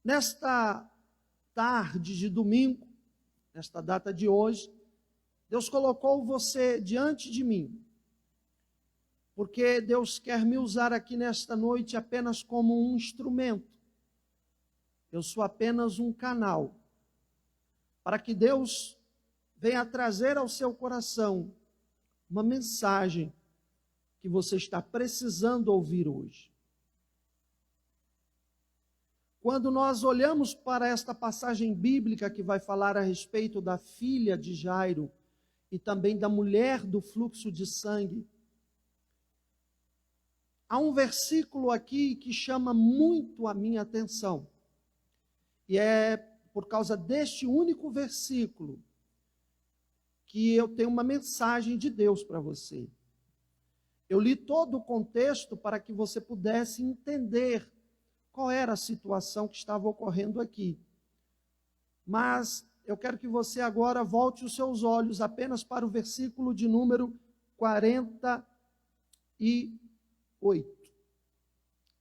Nesta tarde de domingo, nesta data de hoje, Deus colocou você diante de mim, porque Deus quer me usar aqui nesta noite apenas como um instrumento. Eu sou apenas um canal, para que Deus venha trazer ao seu coração uma mensagem que você está precisando ouvir hoje. Quando nós olhamos para esta passagem bíblica que vai falar a respeito da filha de Jairo e também da mulher do fluxo de sangue, há um versículo aqui que chama muito a minha atenção. E é por causa deste único versículo que eu tenho uma mensagem de Deus para você. Eu li todo o contexto para que você pudesse entender qual era a situação que estava ocorrendo aqui. Mas eu quero que você agora volte os seus olhos apenas para o versículo de número 48.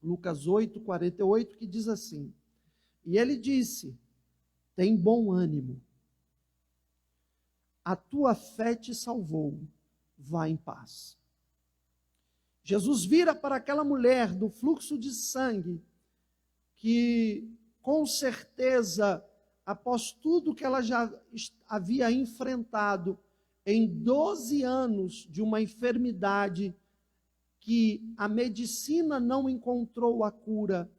Lucas 8, 48, que diz assim: E ele disse: tem bom ânimo, a tua fé te salvou, vá em paz. Jesus vira para aquela mulher do fluxo de sangue, que com certeza, após tudo que ela já havia enfrentado em 12 anos de uma enfermidade que a medicina não encontrou a cura,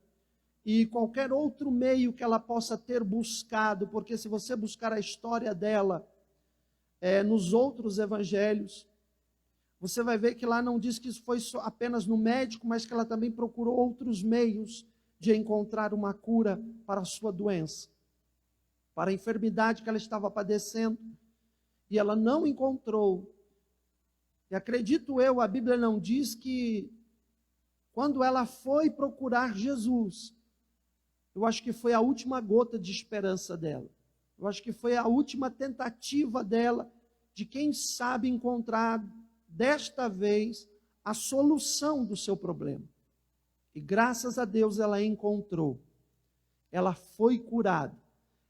e qualquer outro meio que ela possa ter buscado, porque se você buscar a história dela nos outros evangelhos, você vai ver que lá não diz que isso foi apenas no médico, mas que ela também procurou outros meios de encontrar uma cura para a sua doença, para a enfermidade que ela estava padecendo, e ela não encontrou. E acredito eu, a Bíblia não diz que quando ela foi procurar Jesus, eu acho que foi a última gota de esperança dela. Eu acho que foi a última tentativa dela de, quem sabe, encontrar desta vez a solução do seu problema. E graças a Deus ela encontrou. Ela foi curada.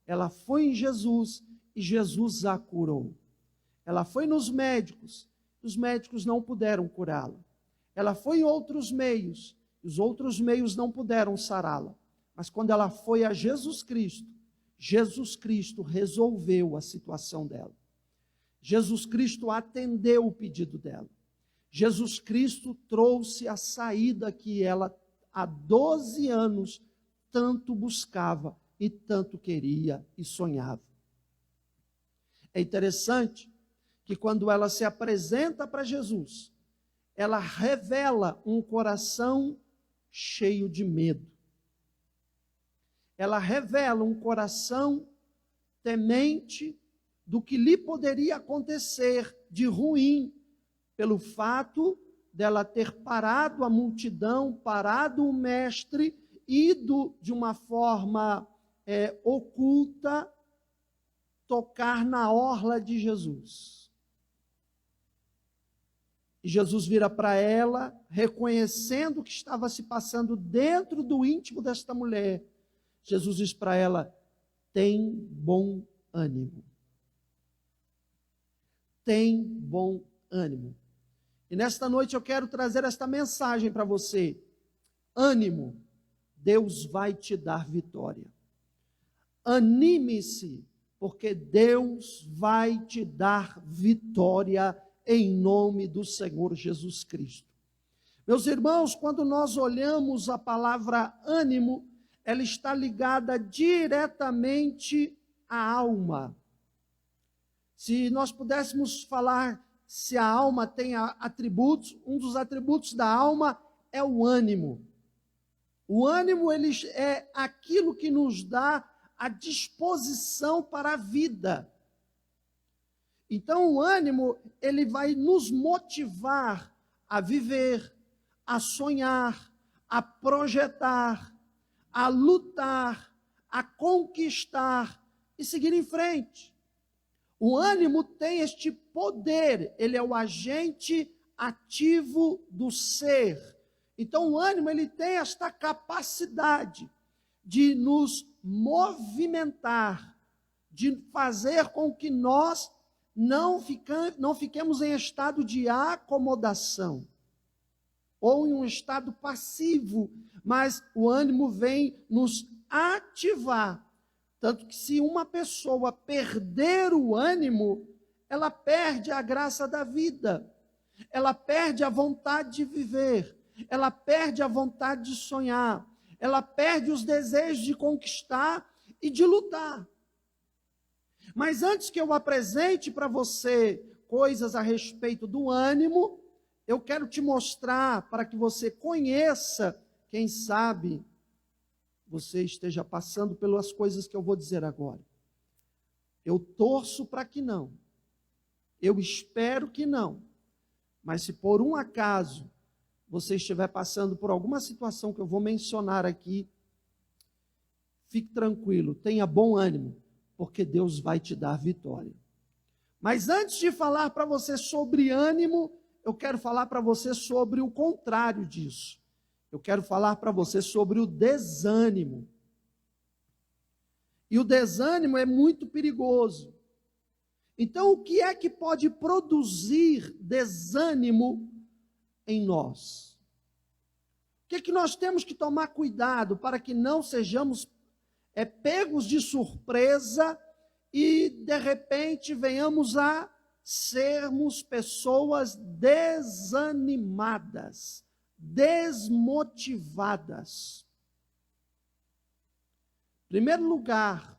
Ela foi em Jesus e Jesus a curou. Ela foi nos médicos, os médicos não puderam curá-la. Ela foi em outros meios, os outros meios não puderam sará-la. Mas quando ela foi a Jesus Cristo resolveu a situação dela. Jesus Cristo atendeu o pedido dela. Jesus Cristo trouxe a saída que ela há 12 anos tanto buscava e tanto queria e sonhava. É interessante que quando ela se apresenta para Jesus, ela revela um coração cheio de medo. Ela revela um coração temente do que lhe poderia acontecer de ruim, pelo fato dela ter parado a multidão, parado o mestre, ido de uma forma oculta, tocar na orla de Jesus. E Jesus vira para ela, reconhecendo o que estava se passando dentro do íntimo desta mulher. Jesus diz para ela: tem bom ânimo. Tem bom ânimo. E nesta noite eu quero trazer esta mensagem para você. Ânimo, Deus vai te dar vitória. Anime-se, porque Deus vai te dar vitória em nome do Senhor Jesus Cristo. Meus irmãos, quando nós olhamos a palavra ânimo, ela está ligada diretamente à alma. Se nós pudéssemos falar se a alma tem atributos, um dos atributos da alma é o ânimo. O ânimo, ele é aquilo que nos dá a disposição para a vida. Então, o ânimo, ele vai nos motivar a viver, a sonhar, a projetar, a lutar, a conquistar e seguir em frente. O ânimo tem este poder, ele é o agente ativo do ser. Então o ânimo, ele tem esta capacidade de nos movimentar, de fazer com que nós não fiquemos em estado de acomodação, ou em um estado passivo, mas o ânimo vem nos ativar. Tanto que se uma pessoa perder o ânimo, ela perde a graça da vida, ela perde a vontade de viver, ela perde a vontade de sonhar, ela perde os desejos de conquistar e de lutar. Mas antes que eu apresente para você coisas a respeito do ânimo, eu quero te mostrar para que você conheça, quem sabe você esteja passando pelas coisas que eu vou dizer agora. Eu torço para que não, eu espero que não, mas se por um acaso você estiver passando por alguma situação que eu vou mencionar aqui, fique tranquilo, tenha bom ânimo, porque Deus vai te dar vitória. Mas antes de falar para você sobre ânimo, eu quero falar para você sobre o contrário disso. Eu quero falar para você sobre o desânimo. E o desânimo é muito perigoso. Então, o que é que pode produzir desânimo em nós? O que é que nós temos que tomar cuidado para que não sejamos pegos de surpresa e, de repente, venhamos a sermos pessoas desanimadas, desmotivadas. Em primeiro lugar,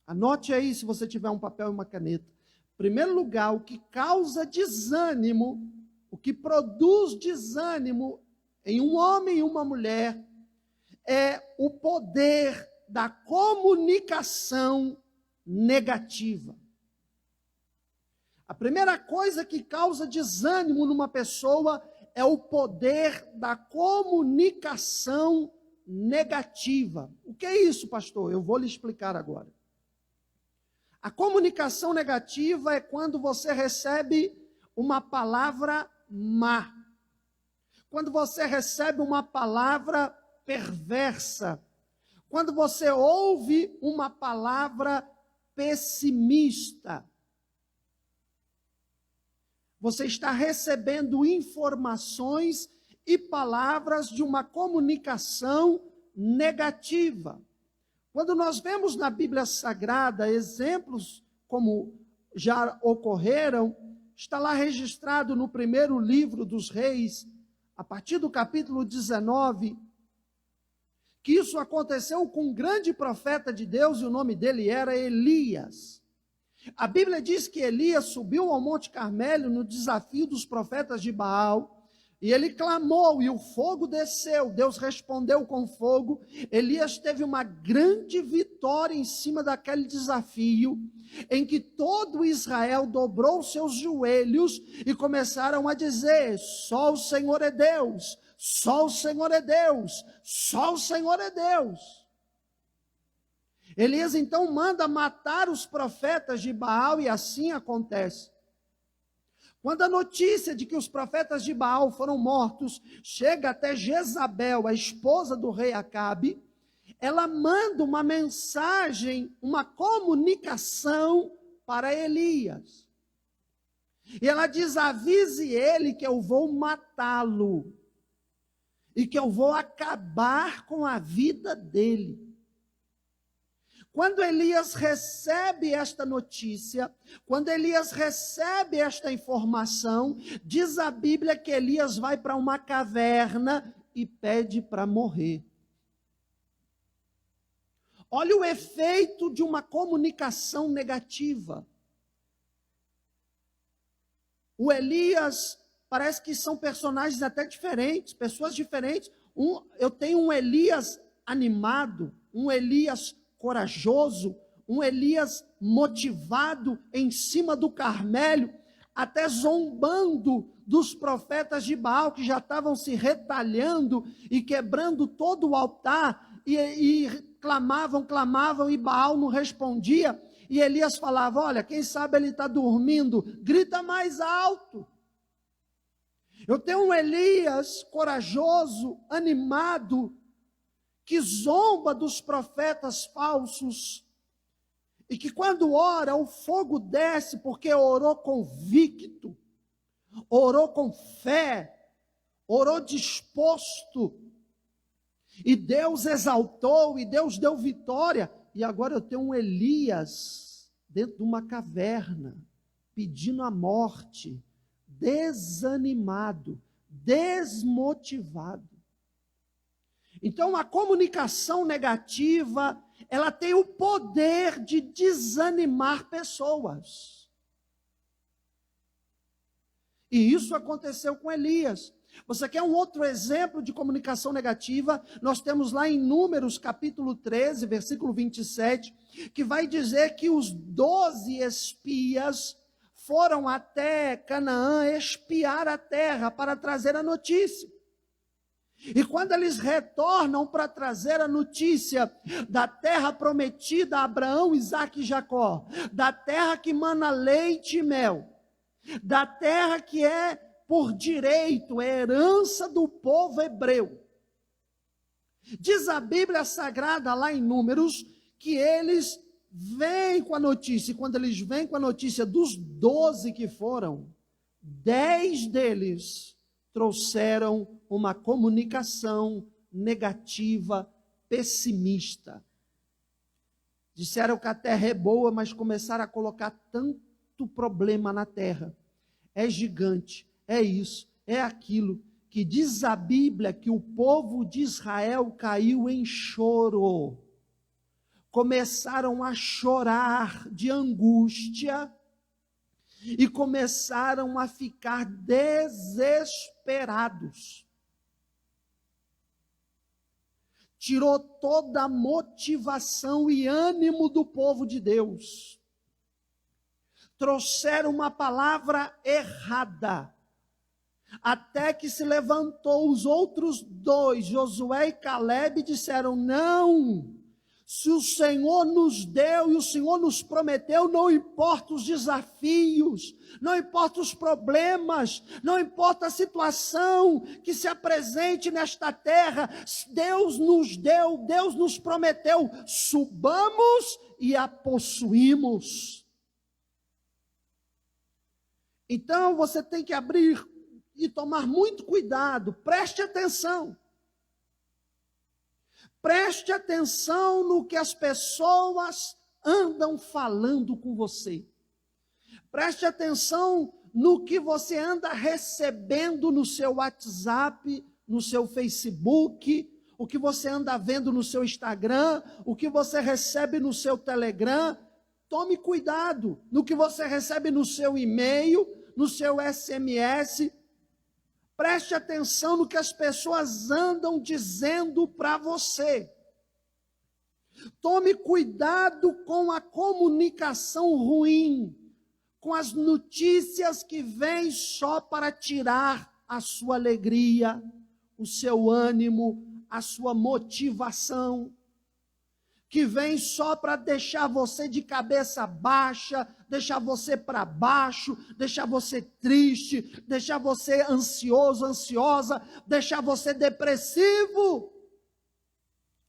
anote aí se você tiver um papel e uma caneta. Em primeiro lugar, o que causa desânimo, o que produz desânimo em um homem e uma mulher, é o poder da comunicação negativa. A primeira coisa que causa desânimo numa pessoa é o poder da comunicação negativa. O que é isso, pastor? Eu vou lhe explicar agora. A comunicação negativa é quando você recebe uma palavra má, quando você recebe uma palavra perversa, quando você ouve uma palavra pessimista. Você está recebendo informações e palavras de uma comunicação negativa. Quando nós vemos na Bíblia Sagrada exemplos como já ocorreram, está lá registrado no primeiro livro dos Reis, a partir do capítulo 19, que isso aconteceu com um grande profeta de Deus, e o nome dele era Elias. A Bíblia diz que Elias subiu ao Monte Carmelo no desafio dos profetas de Baal, e ele clamou, e o fogo desceu, Deus respondeu com fogo. Elias teve uma grande vitória em cima daquele desafio, em que todo Israel dobrou seus joelhos e começaram a dizer: só o Senhor é Deus, só o Senhor é Deus, só o Senhor é Deus. Elias então manda matar os profetas de Baal, e assim acontece. Quando a notícia de que os profetas de Baal foram mortos chega até Jezabel, a esposa do rei Acabe, ela manda uma mensagem, uma comunicação para Elias. E ela diz: avise ele que eu vou matá-lo e que eu vou acabar com a vida dele. Quando Elias recebe esta notícia, quando Elias recebe esta informação, diz a Bíblia que Elias vai para uma caverna e pede para morrer. Olha o efeito de uma comunicação negativa. O Elias, parece que são personagens até diferentes, pessoas diferentes. Eu tenho um Elias animado, um Elias corajoso, um Elias motivado em cima do Carmelo, até zombando dos profetas de Baal, que já estavam se retalhando e quebrando todo o altar, e clamavam, e Baal não respondia, e Elias falava: olha, quem sabe ele está dormindo, grita mais alto. Eu tenho um Elias corajoso, animado, que zomba dos profetas falsos, e que quando ora o fogo desce porque orou convicto, orou com fé, orou disposto, e Deus exaltou, e Deus deu vitória. E agora eu tenho um Elias dentro de uma caverna, pedindo a morte, desanimado, desmotivado. Então a comunicação negativa, ela tem o poder de desanimar pessoas. E isso aconteceu com Elias. Você quer um outro exemplo de comunicação negativa? Nós temos lá em Números capítulo 13, versículo 27, que vai dizer que os 12 espias foram até Canaã espiar a terra para trazer a notícia. E quando eles retornam para trazer a notícia da terra prometida a Abraão, Isaque e Jacó, da terra que mana leite e mel, da terra que é por direito, é herança do povo hebreu. Diz a Bíblia Sagrada lá em Números que eles vêm com a notícia, e quando eles vêm com a notícia dos 12 que foram, 10 deles trouxeram uma comunicação negativa, pessimista. Disseram que a terra é boa, mas começaram a colocar tanto problema na terra. É gigante, é isso, é aquilo, que diz a Bíblia que o povo de Israel caiu em choro. Começaram a chorar de angústia e começaram a ficar desesperados. Tirou toda a motivação e ânimo do povo de Deus. Trouxeram uma palavra errada. Até que se levantou os outros 2, Josué e Calebe, e disseram: não, se o Senhor nos deu e o Senhor nos prometeu, não importa os desafios, não importa os problemas, não importa a situação que se apresente nesta terra, Deus nos deu, Deus nos prometeu, subamos e a possuímos. Então você tem que abrir e tomar muito cuidado, preste atenção. Preste atenção no que as pessoas andam falando com você. Preste atenção no que você anda recebendo no seu WhatsApp, no seu Facebook, o que você anda vendo no seu Instagram, o que você recebe no seu Telegram. Tome cuidado no que você recebe no seu e-mail, no seu SMS. Preste atenção no que as pessoas andam dizendo para você. Tome cuidado com a comunicação ruim, com as notícias que vêm só para tirar a sua alegria, o seu ânimo, a sua motivação, que vem só para deixar você de cabeça baixa, deixar você para baixo, deixar você triste, deixar você ansioso, ansiosa, deixar você depressivo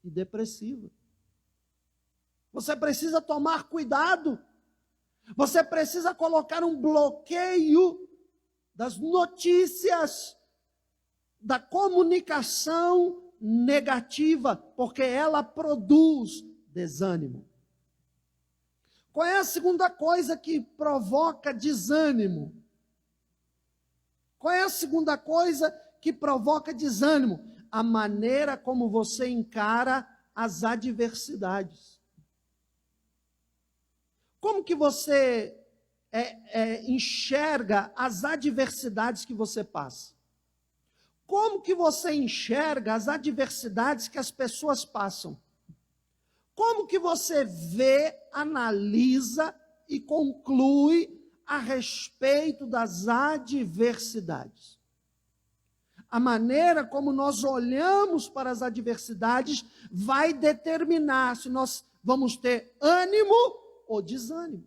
e depressiva. Você precisa tomar cuidado, você precisa colocar um bloqueio das notícias, da comunicação negativa, porque ela produz desânimo. Qual é a segunda coisa que provoca desânimo? Qual é a segunda coisa que provoca desânimo? A maneira como você encara as adversidades. Como que você enxerga as adversidades que você passa? Como que você enxerga as adversidades que as pessoas passam? Como que você vê, analisa e conclui a respeito das adversidades? A maneira como nós olhamos para as adversidades vai determinar se nós vamos ter ânimo ou desânimo.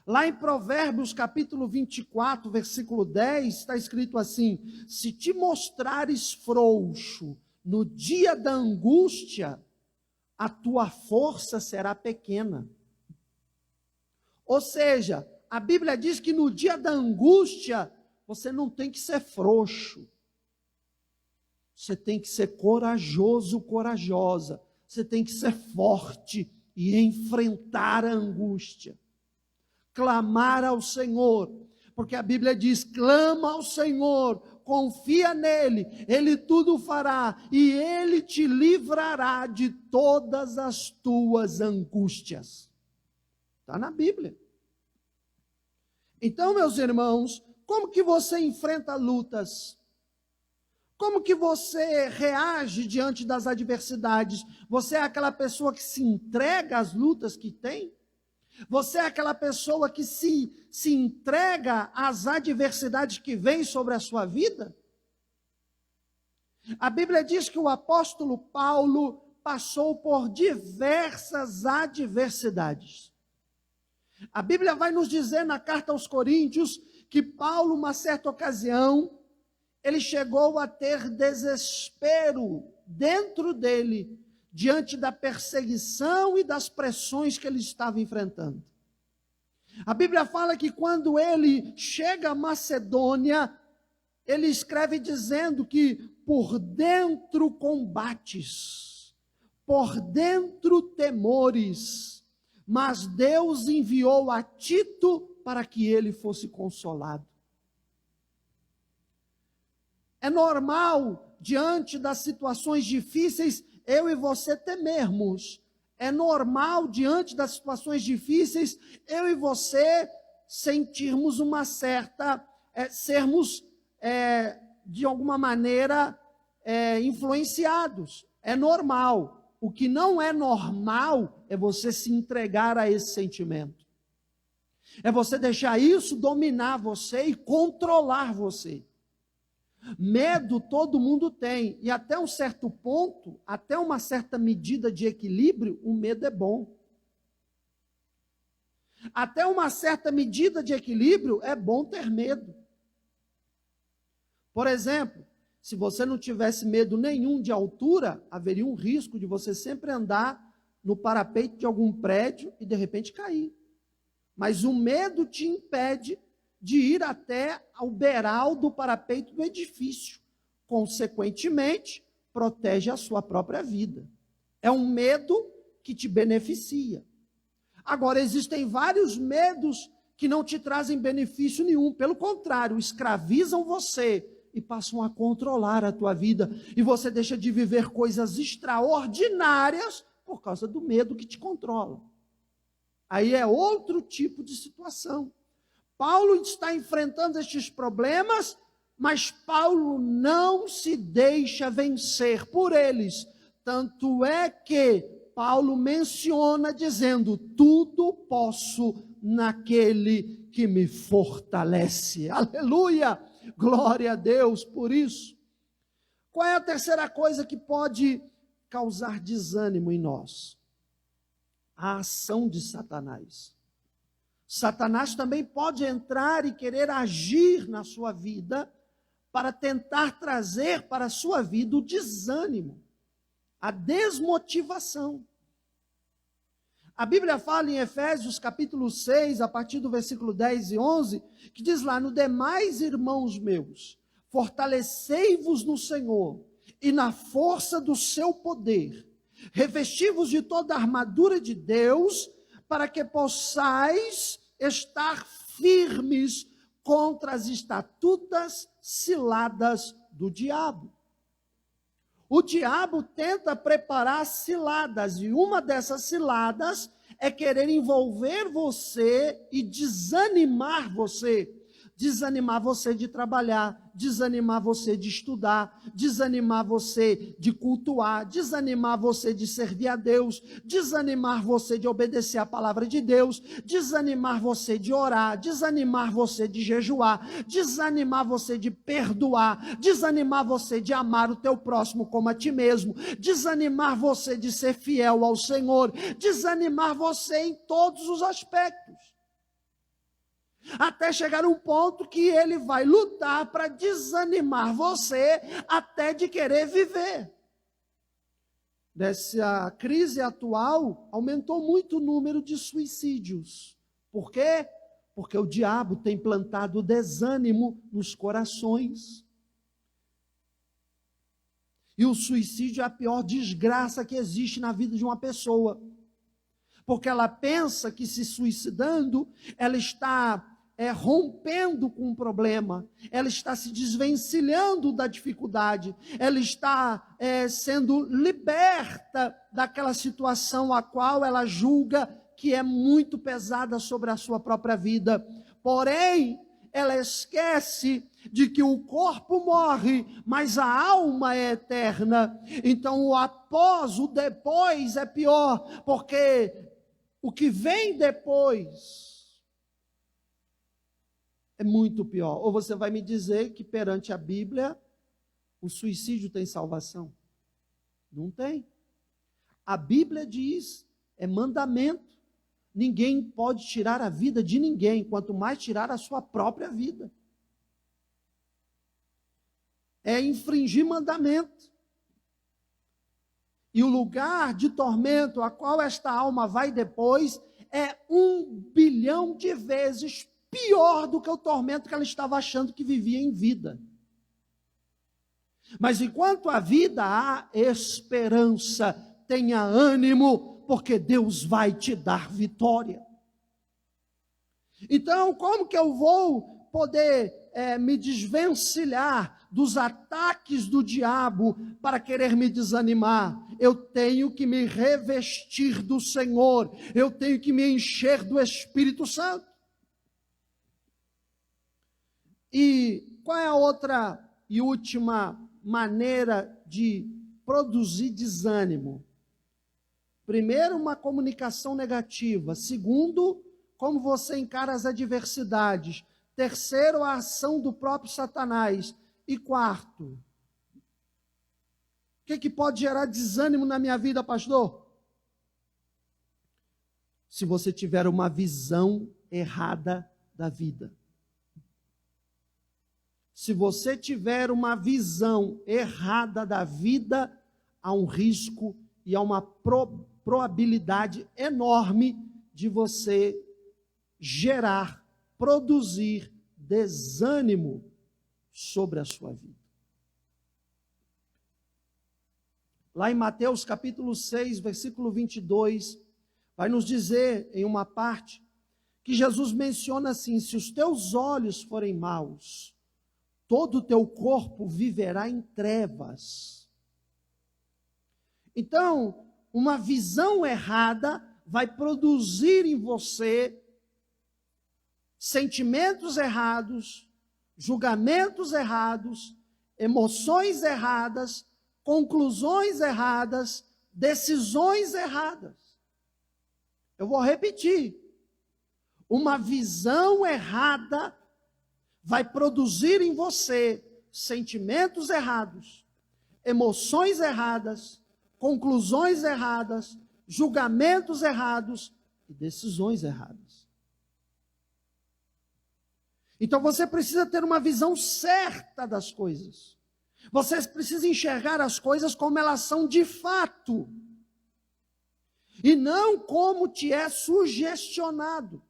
Lá em Provérbios capítulo 24, versículo 10, está escrito assim: se te mostrares frouxo no dia da angústia, a tua força será pequena. Ou seja, a Bíblia diz que no dia da angústia, você não tem que ser frouxo. Você tem que ser corajoso, corajosa. Você tem que ser forte e enfrentar a angústia. Clamar ao Senhor, porque a Bíblia diz: clama ao Senhor, confia nele, ele tudo fará e ele te livrará de todas as tuas angústias. Está na Bíblia. Então, meus irmãos, como que você enfrenta lutas? Como que você reage diante das adversidades? Você é aquela pessoa que se entrega às lutas que tem? Você é aquela pessoa que se entrega às adversidades que vêm sobre a sua vida? A Bíblia diz que o apóstolo Paulo passou por diversas adversidades. A Bíblia vai nos dizer na carta aos Coríntios que Paulo, uma certa ocasião, ele chegou a ter desespero dentro dele, diante da perseguição e das pressões que ele estava enfrentando. A Bíblia fala que quando ele chega a Macedônia, ele escreve dizendo que por dentro combates, por dentro temores, mas Deus enviou a Tito para que ele fosse consolado. É normal, diante das situações difíceis, eu e você temermos. É normal, diante das situações difíceis, eu e você sentirmos uma certa, sermos, de alguma maneira, influenciados. É normal. O que não é normal é você se entregar a esse sentimento. É você deixar isso dominar você e controlar você. Medo todo mundo tem, e até um certo ponto, até uma certa medida de equilíbrio, o medo é bom. Até uma certa medida de equilíbrio, é bom ter medo. Por exemplo, se você não tivesse medo nenhum de altura, haveria um risco de você sempre andar no parapeito de algum prédio e de repente cair. Mas o medo te impede de ir até ao beiral do parapeito do edifício. Consequentemente, protege a sua própria vida. É um medo que te beneficia. Agora, existem vários medos que não te trazem benefício nenhum. Pelo contrário, escravizam você e passam a controlar a tua vida. E você deixa de viver coisas extraordinárias por causa do medo que te controla. Aí é outro tipo de situação. Paulo está enfrentando estes problemas, mas Paulo não se deixa vencer por eles. Tanto é que Paulo menciona dizendo: tudo posso naquele que me fortalece. Aleluia! Glória a Deus por isso. Qual é a terceira coisa que pode causar desânimo em nós? A ação de Satanás. Satanás também pode entrar e querer agir na sua vida para tentar trazer para a sua vida o desânimo, a desmotivação. A Bíblia fala em Efésios capítulo 6, a partir do versículo 10 e 11, que diz lá: no demais, irmãos meus, fortalecei-vos no Senhor e na força do seu poder, revesti-vos de toda a armadura de Deus, para que possais estar firmes contra as astutas ciladas do diabo. O diabo tenta preparar ciladas, e uma dessas ciladas é querer envolver você e desanimar você. Desanimar você de trabalhar, desanimar você de estudar, desanimar você de cultuar, desanimar você de servir a Deus, desanimar você de obedecer a palavra de Deus, desanimar você de orar, desanimar você de jejuar, desanimar você de perdoar, desanimar você de amar o teu próximo como a ti mesmo, desanimar você de ser fiel ao Senhor, desanimar você em todos os aspectos. Até chegar um ponto que ele vai lutar para desanimar você até de querer viver. dessa crise atual, aumentou muito o número de suicídios. Por quê? Porque o diabo tem plantado desânimo nos corações. E o suicídio é a pior desgraça que existe na vida de uma pessoa. Porque ela pensa que se suicidando, ela está rompendo com um problema, ela está se desvencilhando da dificuldade, ela está sendo liberta daquela situação a qual ela julga que é muito pesada sobre a sua própria vida. Porém, ela esquece de que o corpo morre, mas a alma é eterna. Então, o após, o depois é pior, porque o que vem depois é muito pior. Ou você vai me dizer que perante a Bíblia, o suicídio tem salvação? Não tem. A Bíblia diz, é mandamento. Ninguém pode tirar a vida de ninguém, quanto mais tirar a sua própria vida. É infringir mandamento. E o lugar de tormento a qual esta alma vai depois é 1 bilhão de vezes pior do que o tormento que ela estava achando que vivia em vida. Mas enquanto a vida há esperança, tenha ânimo, porque Deus vai te dar vitória. Então, como que eu vou poder me desvencilhar dos ataques do diabo para querer me desanimar? Eu tenho que me revestir do Senhor, eu tenho que me encher do Espírito Santo. E qual é a outra e última maneira de produzir desânimo? Primeiro, uma comunicação negativa. Segundo, como você encara as adversidades. Terceiro, a ação do próprio Satanás. E quarto, o que pode gerar desânimo na minha vida, pastor? Se você tiver uma visão errada da vida. Se você tiver uma visão errada da vida, há um risco e há uma probabilidade enorme de você gerar, produzir desânimo sobre a sua vida. Lá em Mateus capítulo 6, versículo 22, vai nos dizer em uma parte que Jesus menciona assim: se os teus olhos forem maus, todo o teu corpo viverá em trevas. Então, uma visão errada vai produzir em você sentimentos errados, julgamentos errados, emoções erradas, conclusões erradas, decisões erradas. Eu vou repetir. Uma visão errada vai produzir em você sentimentos errados, emoções erradas, conclusões erradas, julgamentos errados e decisões erradas. Então você precisa ter uma visão certa das coisas. Você precisa enxergar as coisas como elas são de fato. E não como te é sugestionado.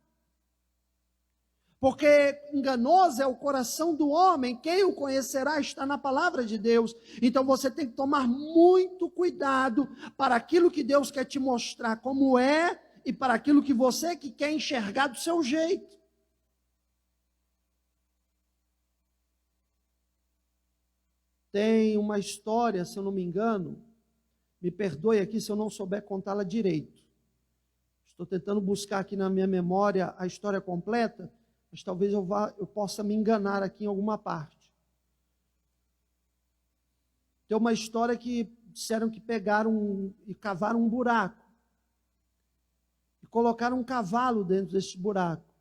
Porque enganoso é o coração do homem, quem o conhecerá está na palavra de Deus. Então você tem que tomar muito cuidado para aquilo que Deus quer te mostrar como é e para aquilo que você que quer enxergar do seu jeito. Tem uma história, se eu não me engano, me perdoe aqui se eu não souber contá-la direito. Estou tentando buscar aqui na minha memória a história completa, mas talvez eu possa me enganar aqui em alguma parte. Tem uma história que disseram que pegaram e cavaram um buraco e colocaram um cavalo dentro desse buraco.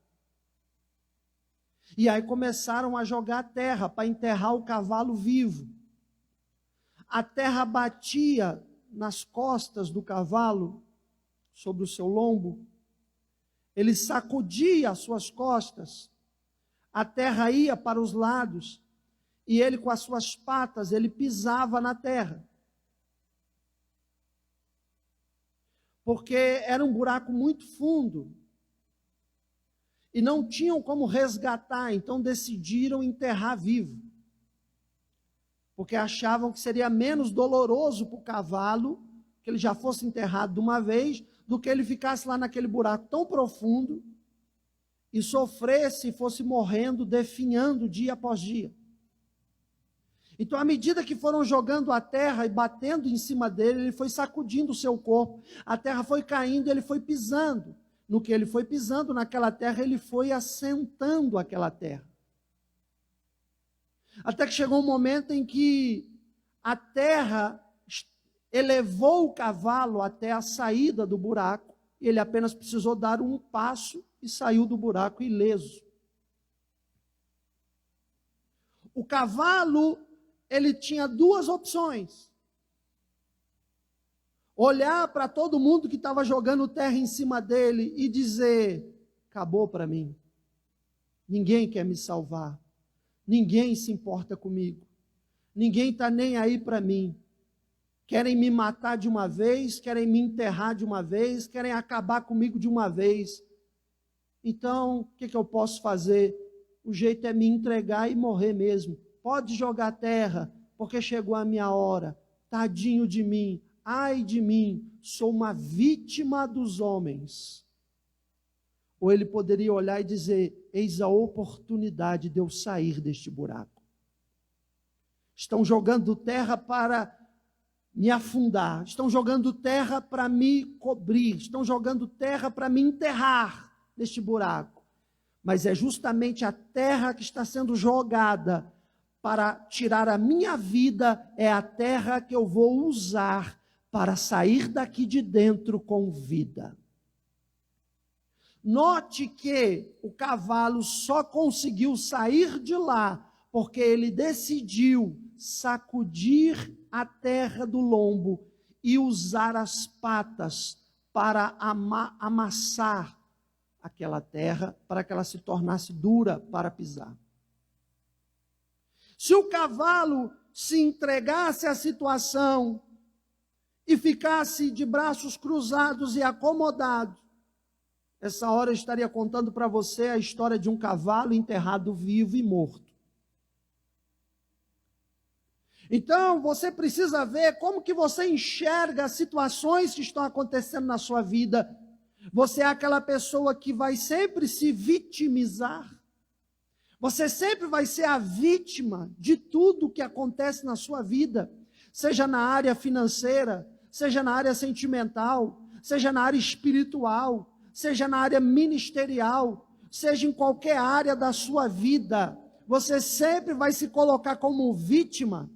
E aí começaram a jogar terra para enterrar o cavalo vivo. A terra batia nas costas do cavalo, sobre o seu lombo. Ele sacudia as suas costas, a terra ia para os lados, e ele com as suas patas, ele pisava na terra. porque era um buraco muito fundo e não tinham como resgatar, então decidiram enterrar vivo, porque achavam que seria menos doloroso para o cavalo que ele já fosse enterrado de uma vez, do que ele ficasse lá naquele buraco tão profundo e sofresse e fosse morrendo, definhando dia após dia. Então, à medida que foram jogando a terra e batendo em cima dele, ele foi sacudindo o seu corpo, a terra foi caindo, ele foi pisando. No que ele foi pisando naquela terra, ele foi assentando aquela terra. Até que chegou um momento em que a terra elevou o cavalo até a saída do buraco, e ele apenas precisou dar um passo e saiu do buraco ileso. O cavalo, ele tinha duas opções: olhar para todo mundo que estava jogando terra em cima dele e dizer: acabou para mim, ninguém quer me salvar, ninguém se importa comigo, ninguém está nem aí para mim, querem me matar de uma vez, querem me enterrar de uma vez, querem acabar comigo de uma vez. Então, o que eu posso fazer? O jeito é me entregar e morrer mesmo. Pode jogar terra, porque chegou a minha hora. Tadinho de mim, ai de mim, sou uma vítima dos homens. Ou ele poderia olhar e dizer: eis a oportunidade de eu sair deste buraco. Estão jogando terra para me afundar, estão jogando terra para me cobrir, estão jogando terra para me enterrar neste buraco. Mas é justamente a terra que está sendo jogada para tirar a minha vida, é a terra que eu vou usar para sair daqui de dentro com vida. Note que o cavalo só conseguiu sair de lá porque ele decidiu sacudir a terra do lombo e usar as patas para amassar aquela terra, para que ela se tornasse dura para pisar. Se o cavalo se entregasse à situação e ficasse de braços cruzados e acomodado, essa hora eu estaria contando para você a história de um cavalo enterrado vivo e morto. Então, você precisa ver como que você enxerga as situações que estão acontecendo na sua vida. Você é aquela pessoa que vai sempre se vitimizar. Você sempre vai ser a vítima de tudo que acontece na sua vida, seja na área financeira, seja na área sentimental, seja na área espiritual, seja na área ministerial, seja em qualquer área da sua vida. Você sempre vai se colocar como vítima.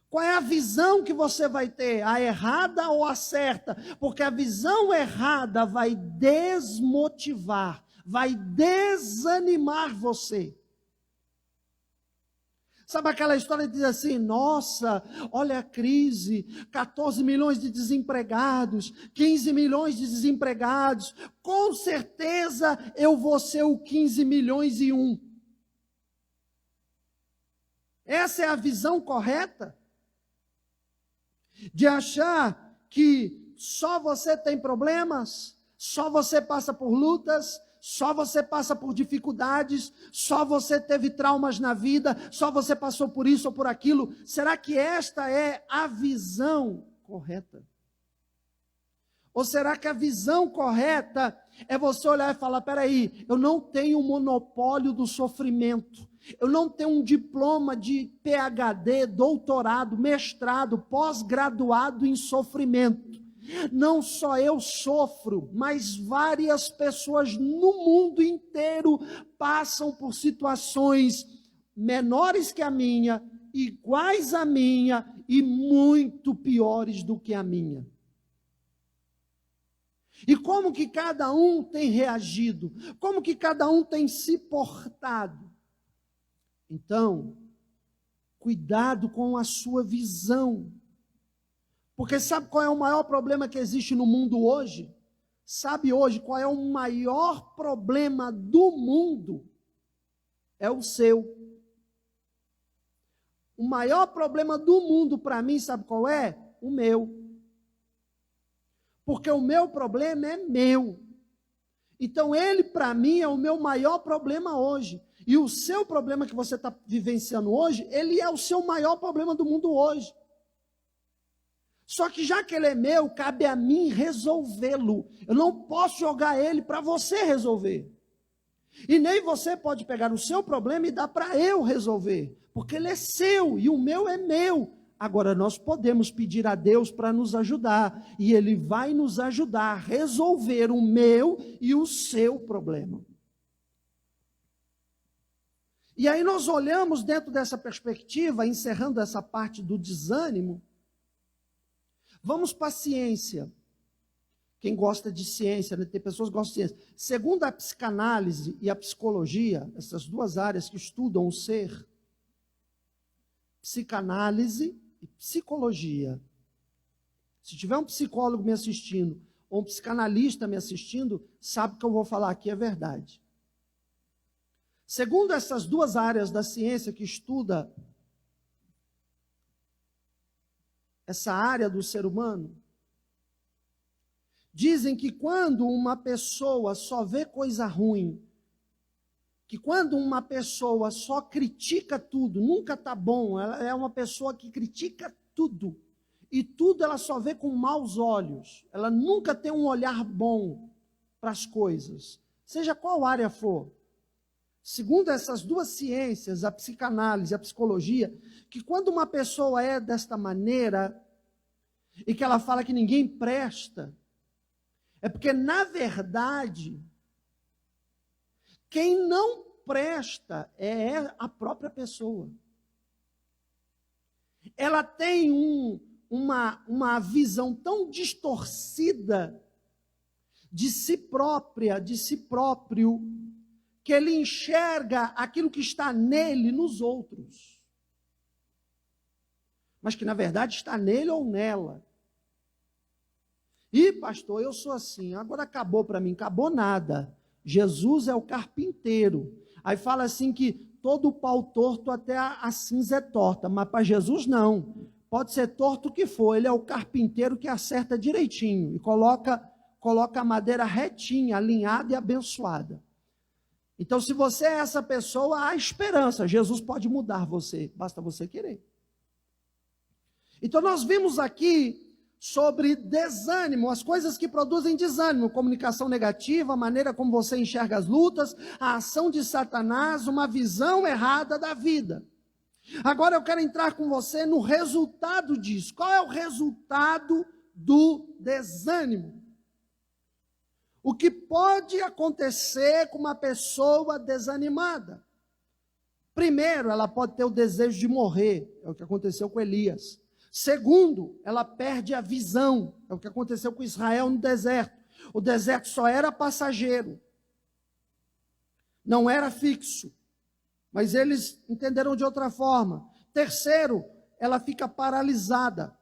Qual é a visão que você vai ter? A errada ou a certa? Porque a visão errada vai desmotivar, vai desanimar você. Sabe aquela história que diz assim: nossa, olha a crise, 14 milhões de desempregados, 15 milhões de desempregados, com certeza eu vou ser o 15 milhões e um. Essa é a visão correta? De achar que só você tem problemas, só você passa por lutas, só você passa por dificuldades, só você teve traumas na vida, só você passou por isso ou por aquilo. Será que esta é a visão correta? Ou será que a visão correta é você olhar e falar: peraí, eu não tenho monopólio do sofrimento, eu não tenho um diploma de PhD, doutorado, mestrado, pós-graduado em sofrimento. Não só eu sofro, mas várias pessoas no mundo inteiro passam por situações menores que a minha, iguais à minha e muito piores do que a minha. E como que cada um tem reagido? Como que cada um tem se portado? Então, cuidado com a sua visão. Porque sabe qual é o maior problema que existe no mundo hoje? Sabe hoje qual é o maior problema do mundo? É o seu. O maior problema do mundo para mim, sabe qual é? O meu. porque o meu problema é meu. Então ele para mim é o meu maior problema hoje. E o seu problema que você está vivenciando hoje, ele é o seu maior problema do mundo hoje. Só que já que ele é meu, cabe a mim resolvê-lo. Eu não posso jogar ele para você resolver. E nem você pode pegar o seu problema e dar para eu resolver, porque ele é seu e o meu é meu. Agora nós podemos pedir a Deus para nos ajudar, e Ele vai nos ajudar a resolver o meu e o seu problema. E aí nós olhamos dentro dessa perspectiva, encerrando essa parte do desânimo, vamos para a ciência. Quem gosta de ciência, né? Tem pessoas que gostam de ciência. Segundo a psicanálise e a psicologia, essas duas áreas que estudam o ser, psicanálise e psicologia. Se tiver um psicólogo me assistindo, ou um psicanalista me assistindo, sabe que eu vou falar aqui é verdade. Segundo essas duas áreas da ciência que estuda essa área do ser humano, dizem que quando uma pessoa só vê coisa ruim, que quando uma pessoa só critica tudo, nunca está bom, ela é uma pessoa que critica tudo, e tudo ela só vê com maus olhos, ela nunca tem um olhar bom para as coisas, seja qual área for. Segundo essas duas ciências, a psicanálise e a psicologia, que quando uma pessoa é desta maneira, e que ela fala que ninguém presta, é porque, na verdade, quem não presta é a própria pessoa. Ela tem uma visão tão distorcida de si própria, de si próprio, que ele enxerga aquilo que está nele nos outros. Mas que, na verdade, está nele ou nela. Ih, pastor, eu sou assim, agora acabou para mim. Acabou nada. Jesus é o carpinteiro. Aí fala assim que todo pau torto até a cinza é torta, mas para Jesus não. Pode ser torto o que for, ele é o carpinteiro que acerta direitinho e coloca a madeira retinha, alinhada e abençoada. Então, se você é essa pessoa, há esperança. Jesus pode mudar você, basta você querer. Então, nós vimos aqui sobre desânimo, as coisas que produzem desânimo, comunicação negativa, a maneira como você enxerga as lutas, a ação de Satanás, uma visão errada da vida. Agora eu quero entrar com você no resultado disso. Qual é o resultado do desânimo? O que pode acontecer com uma pessoa desanimada? Primeiro, ela pode ter o desejo de morrer, é o que aconteceu com Elias. Segundo, ela perde a visão, é o que aconteceu com Israel no deserto. O deserto só era passageiro, não era fixo, mas eles entenderam de outra forma. Terceiro, ela fica paralisada.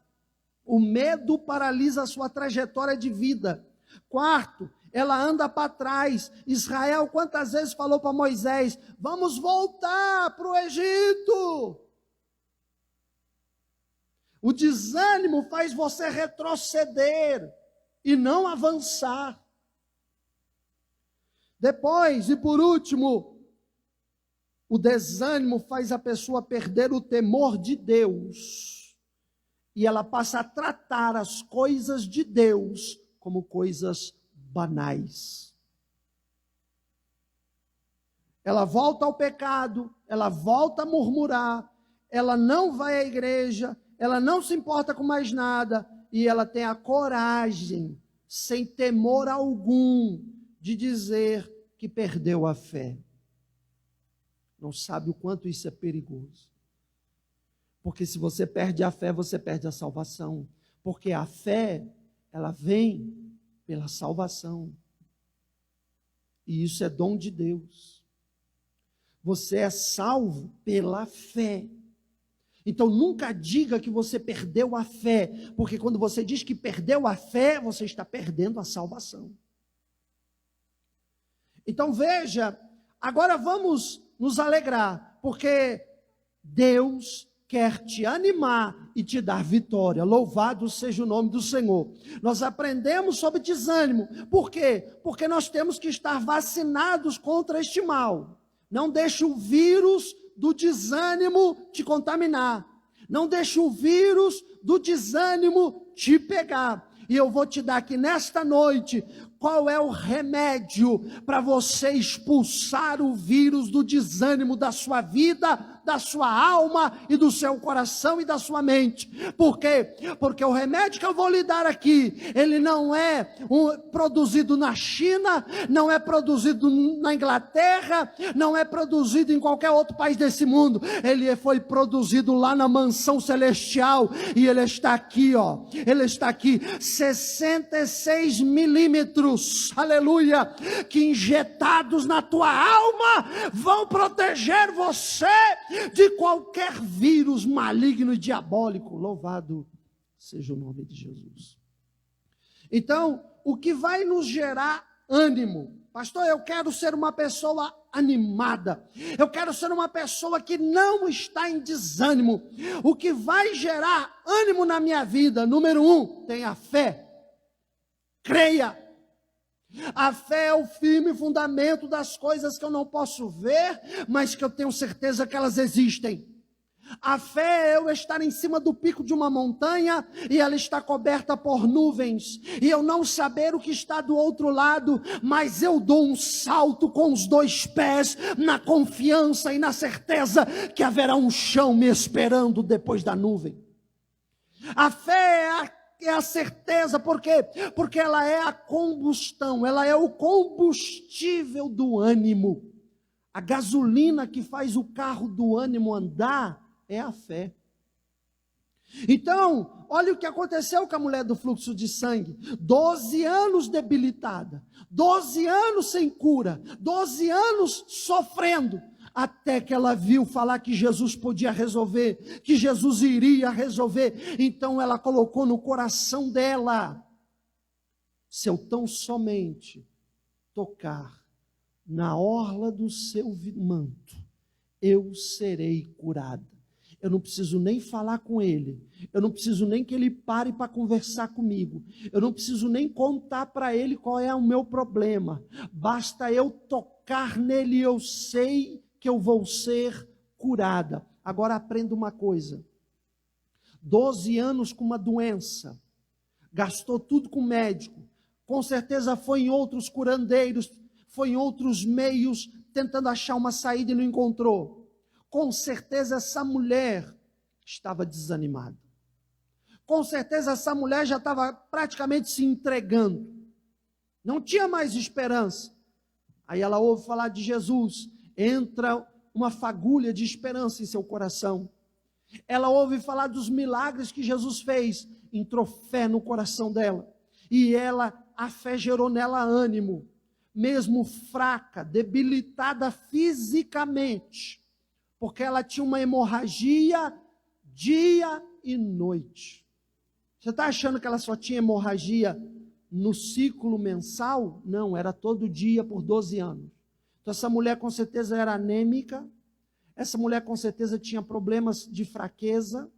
O medo paralisa a sua trajetória de vida. Quarto, ela anda para trás. Israel quantas vezes falou para Moisés, vamos voltar para o Egito. O desânimo faz você retroceder e não avançar. Depois, e por último, o desânimo faz a pessoa perder o temor de Deus. E ela passa a tratar as coisas de Deus como coisas banais. Ela volta ao pecado, ela volta a murmurar, ela não vai à igreja, ela não se importa com mais nada, e ela tem a coragem, sem temor algum, de dizer que perdeu a fé. Não sabe o quanto isso é perigoso. Porque se você perde a fé, você perde a salvação. Porque a fé, ela vem pela salvação. E isso é dom de Deus. Você é salvo pela fé. Então nunca diga que você perdeu a fé, porque quando você diz que perdeu a fé, você está perdendo a salvação. Então veja, agora vamos nos alegrar, porque Deus quer te animar e te dar vitória. Louvado seja o nome do Senhor. Nós aprendemos sobre desânimo. Por quê? Porque nós temos que estar vacinados contra este mal. Não deixe o vírus do desânimo te contaminar. Não deixe o vírus do desânimo te pegar. E eu vou te dar aqui nesta noite qual é o remédio para você expulsar o vírus do desânimo da sua vida, da sua alma e do seu coração e da sua mente. Por quê? Porque o remédio que eu vou lhe dar aqui, ele não é produzido na China, não é produzido na Inglaterra, não é produzido em qualquer outro país desse mundo. Ele foi produzido lá na mansão celestial e ele está aqui, ó. Ele está aqui, 66 milímetros, aleluia, que injetados na tua alma vão proteger você de qualquer vírus maligno e diabólico. Louvado seja o nome de Jesus. Então, o que vai nos gerar ânimo? Pastor, eu quero ser uma pessoa animada. Eu quero ser uma pessoa que não está em desânimo. O que vai gerar ânimo na minha vida? Número 1, tenha fé. Creia. A fé é o firme fundamento das coisas que eu não posso ver, mas que eu tenho certeza que elas existem. A fé é eu estar em cima do pico de uma montanha e ela está coberta por nuvens, e eu não saber o que está do outro lado, mas eu dou um salto com os 2 pés, na confiança e na certeza que haverá um chão me esperando depois da nuvem. A fé é a certeza, por quê? Porque ela é a combustão, ela é o combustível do ânimo. A gasolina que faz o carro do ânimo andar é a fé. Então, olha o que aconteceu com a mulher do fluxo de sangue. 12 anos debilitada, 12 anos sem cura, 12 anos sofrendo, até que ela viu falar que Jesus podia resolver, que Jesus iria resolver. Então ela colocou no coração dela: se eu tão somente tocar na orla do seu manto, eu serei curada. Eu não preciso nem falar com ele, eu não preciso nem que ele pare para conversar comigo, eu não preciso nem contar para ele qual é o meu problema, basta eu tocar nele, eu sei que eu vou ser curada. Agora aprenda uma coisa: 12 anos com uma doença, gastou tudo com médico, com certeza foi em outros curandeiros, foi em outros meios, tentando achar uma saída e não encontrou. Com certeza essa mulher estava desanimada. Com certeza essa mulher já estava praticamente se entregando. Não tinha mais esperança. Aí ela ouve falar de Jesus, entra uma fagulha de esperança em seu coração. Ela ouve falar dos milagres que Jesus fez, entrou fé no coração dela. E a fé gerou nela ânimo, mesmo fraca, debilitada fisicamente, porque ela tinha uma hemorragia dia e noite. Você está achando que ela só tinha hemorragia no ciclo mensal? Não, era todo dia por 12 anos. Então essa mulher com certeza era anêmica, essa mulher com certeza tinha problemas de fraqueza,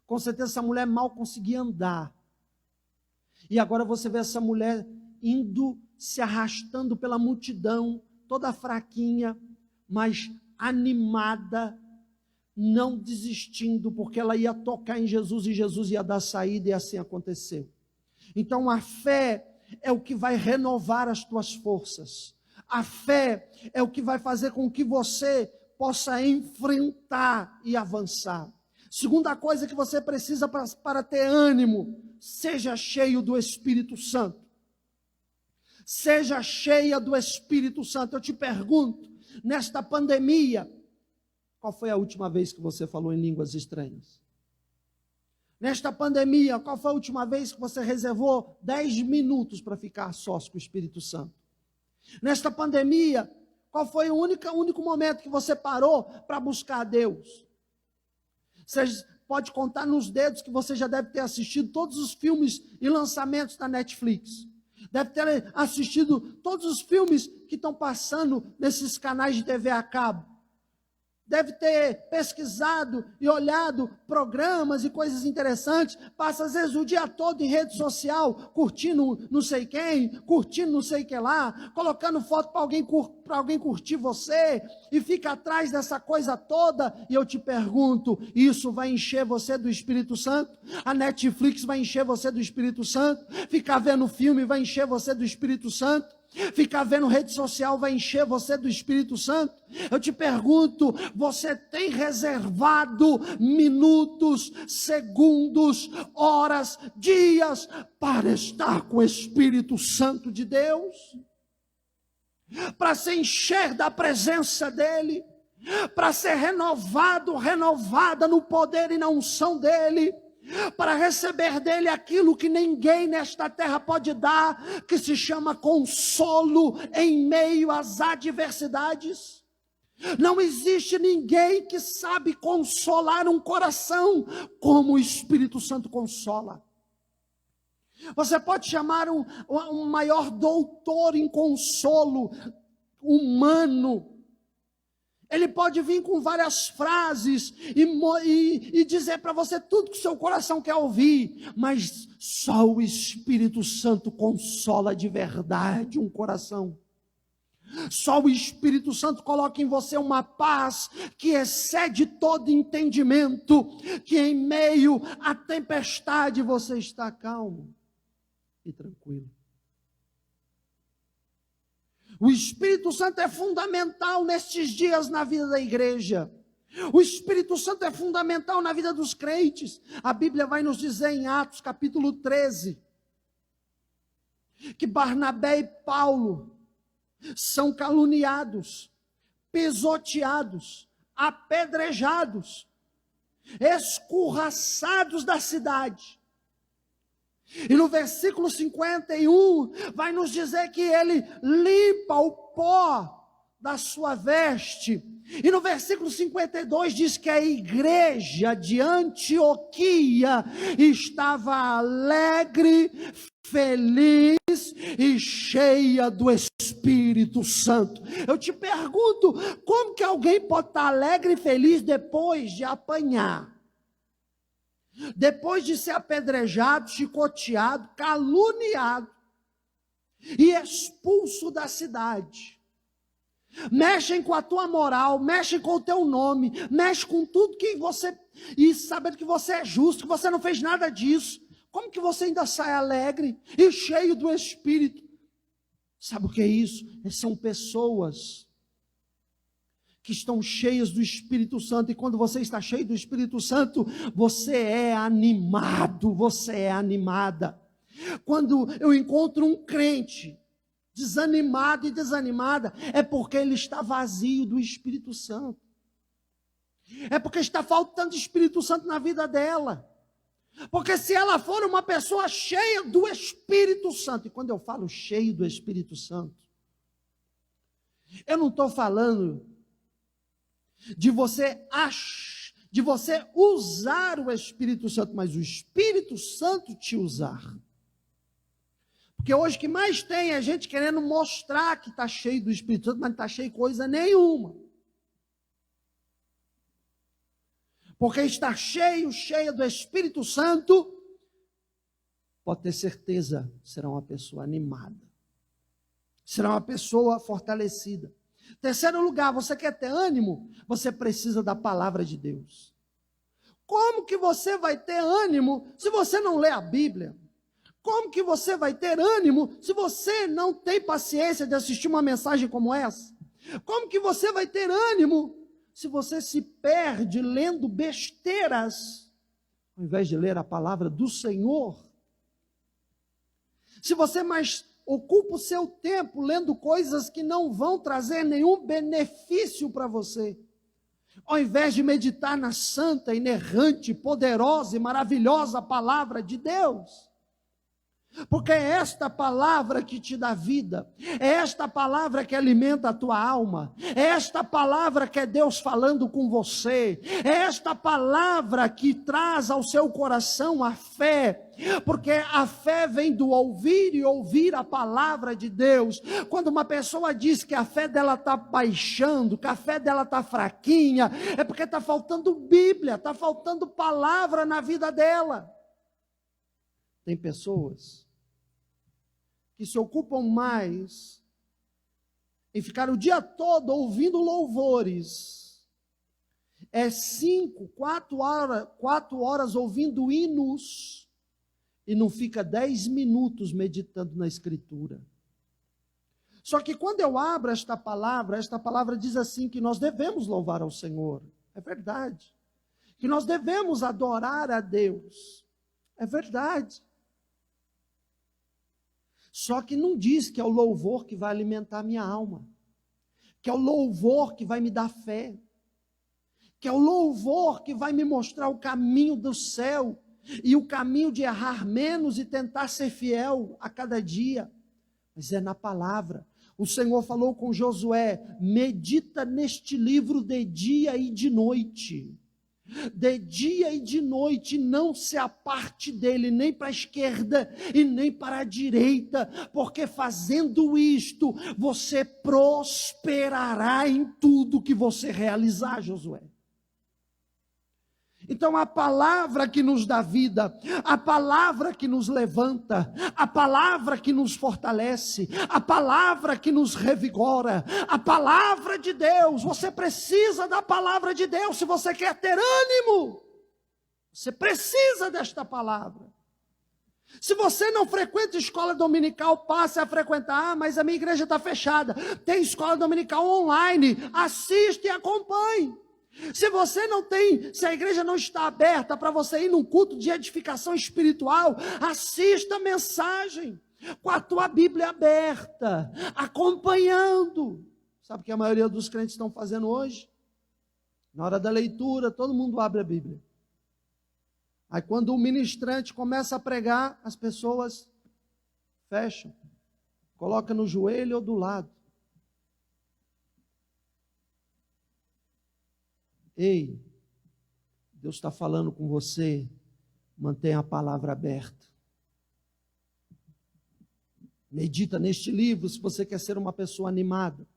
com certeza essa mulher mal conseguia andar. E agora você vê essa mulher indo, se arrastando pela multidão, toda fraquinha, mas animada, não desistindo, porque ela ia tocar em Jesus e Jesus ia dar saída, e assim aconteceu. Então a fé é o que vai renovar as tuas forças. A fé é o que vai fazer com que você possa enfrentar e avançar. Segunda coisa que você precisa para ter ânimo: seja cheio do Espírito Santo. Seja cheia do Espírito Santo. Eu te pergunto, nesta pandemia, qual foi a última vez que você falou em línguas estranhas? Nesta pandemia, qual foi a última vez que você reservou 10 minutos para ficar sós com o Espírito Santo? Nesta pandemia, qual foi o único momento que você parou para buscar a Deus? Você pode contar nos dedos que você já deve ter assistido todos os filmes e lançamentos da Netflix. Deve ter assistido todos os filmes que estão passando nesses canais de TV a cabo. deve ter pesquisado e olhado programas e coisas interessantes, passa às vezes o dia todo em rede social, curtindo não sei quem, curtindo não sei que lá, colocando foto para alguém curtir você, e fica atrás dessa coisa toda. E eu te pergunto, isso vai encher você do Espírito Santo? A Netflix vai encher você do Espírito Santo? Ficar vendo filme vai encher você do Espírito Santo? Ficar vendo rede social vai encher você do Espírito Santo? Eu te pergunto, você tem reservado minutos, segundos, horas, dias para estar com o Espírito Santo de Deus? Para se encher da presença dEle? Para ser renovado, renovada no poder e na unção dEle? Para receber dele aquilo que ninguém nesta terra pode dar, que se chama consolo em meio às adversidades. Não existe ninguém que sabe consolar um coração como o Espírito Santo consola. Você pode chamar um maior doutor em consolo humano. Ele pode vir com várias frases e dizer para você tudo que o seu coração quer ouvir, mas só o Espírito Santo consola de verdade um coração. Só o Espírito Santo coloca em você uma paz que excede todo entendimento, que em meio à tempestade você está calmo e tranquilo. O Espírito Santo é fundamental nestes dias na vida da igreja. O Espírito Santo é fundamental na vida dos crentes. A Bíblia vai nos dizer em Atos capítulo 13, que Barnabé e Paulo são caluniados, pisoteados, apedrejados, escorraçados da cidade. E no versículo 51, vai nos dizer que ele limpa o pó da sua veste. E no versículo 52 diz que a igreja de Antioquia estava alegre, feliz e cheia do Espírito Santo. Eu te pergunto, como que alguém pode estar alegre e feliz depois de apanhar? Depois de ser apedrejado, chicoteado, caluniado e expulso da cidade. Mexem com a tua moral, mexem com o teu nome, mexem com tudo que você, e sabendo que você é justo, que você não fez nada disso. Como que você ainda sai alegre e cheio do Espírito? Sabe o que é isso? São pessoas que estão cheias do Espírito Santo, e quando você está cheio do Espírito Santo, você é animado, você é animada. Quando eu encontro um crente desanimado e desanimada, é porque ele está vazio do Espírito Santo. É porque está faltando Espírito Santo na vida dela. Porque se ela for uma pessoa cheia do Espírito Santo, e quando eu falo cheio do Espírito Santo, eu não estou falando de você usar o Espírito Santo, mas o Espírito Santo te usar. Porque hoje o que mais tem é gente querendo mostrar que está cheio do Espírito Santo, mas não está cheio de coisa nenhuma. Porque estar cheia do Espírito Santo, pode ter certeza, será uma pessoa animada. Será uma pessoa fortalecida. Terceiro lugar, você quer ter ânimo? Você precisa da palavra de Deus. Como que você vai ter ânimo se você não lê a Bíblia? Como que você vai ter ânimo se você não tem paciência de assistir uma mensagem como essa? Como que você vai ter ânimo se você se perde lendo besteiras, ao invés de ler a palavra do Senhor? Se você mais ocupa o seu tempo lendo coisas que não vão trazer nenhum benefício para você, ao invés de meditar na santa, inerrante, poderosa e maravilhosa palavra de Deus. Porque é esta palavra que te dá vida, é esta palavra que alimenta a tua alma, é esta palavra que é Deus falando com você, é esta palavra que traz ao seu coração a fé, porque a fé vem do ouvir e ouvir a palavra de Deus. Quando uma pessoa diz que a fé dela está baixando, que a fé dela está fraquinha, é porque está faltando Bíblia, está faltando palavra na vida dela. Tem pessoas que se ocupam mais em ficar o dia todo ouvindo louvores, 4 horas ouvindo hinos, e não fica 10 minutos meditando na Escritura. Só que quando eu abro esta palavra diz assim, que nós devemos louvar ao Senhor, é verdade, que nós devemos adorar a Deus, é verdade. Só que não diz que é o louvor que vai alimentar a minha alma, que é o louvor que vai me dar fé, que é o louvor que vai me mostrar o caminho do céu, e o caminho de errar menos e tentar ser fiel a cada dia. Mas é na palavra. O Senhor falou com Josué: medita neste livro de dia e de noite. De dia e de noite, não se aparte dele, nem para a esquerda e nem para a direita, porque fazendo isto, você prosperará em tudo que você realizar, Josué. Então a palavra que nos dá vida, a palavra que nos levanta, a palavra que nos fortalece, a palavra que nos revigora, a palavra de Deus. Você precisa da palavra de Deus se você quer ter ânimo. Você precisa desta palavra. Se você não frequenta escola dominical, passe a frequentar. Ah, mas a minha igreja está fechada. Tem escola dominical online. Assiste e acompanhe. Se você não tem, se a igreja não está aberta para você ir num culto de edificação espiritual, assista a mensagem com a tua Bíblia aberta, acompanhando. Sabe o que a maioria dos crentes estão fazendo hoje? Na hora da leitura, todo mundo abre a Bíblia. Aí quando o ministrante começa a pregar, as pessoas fecham, coloca no joelho ou do lado. Ei, Deus está falando com você, mantenha a palavra aberta. Medita neste livro se você quer ser uma pessoa animada.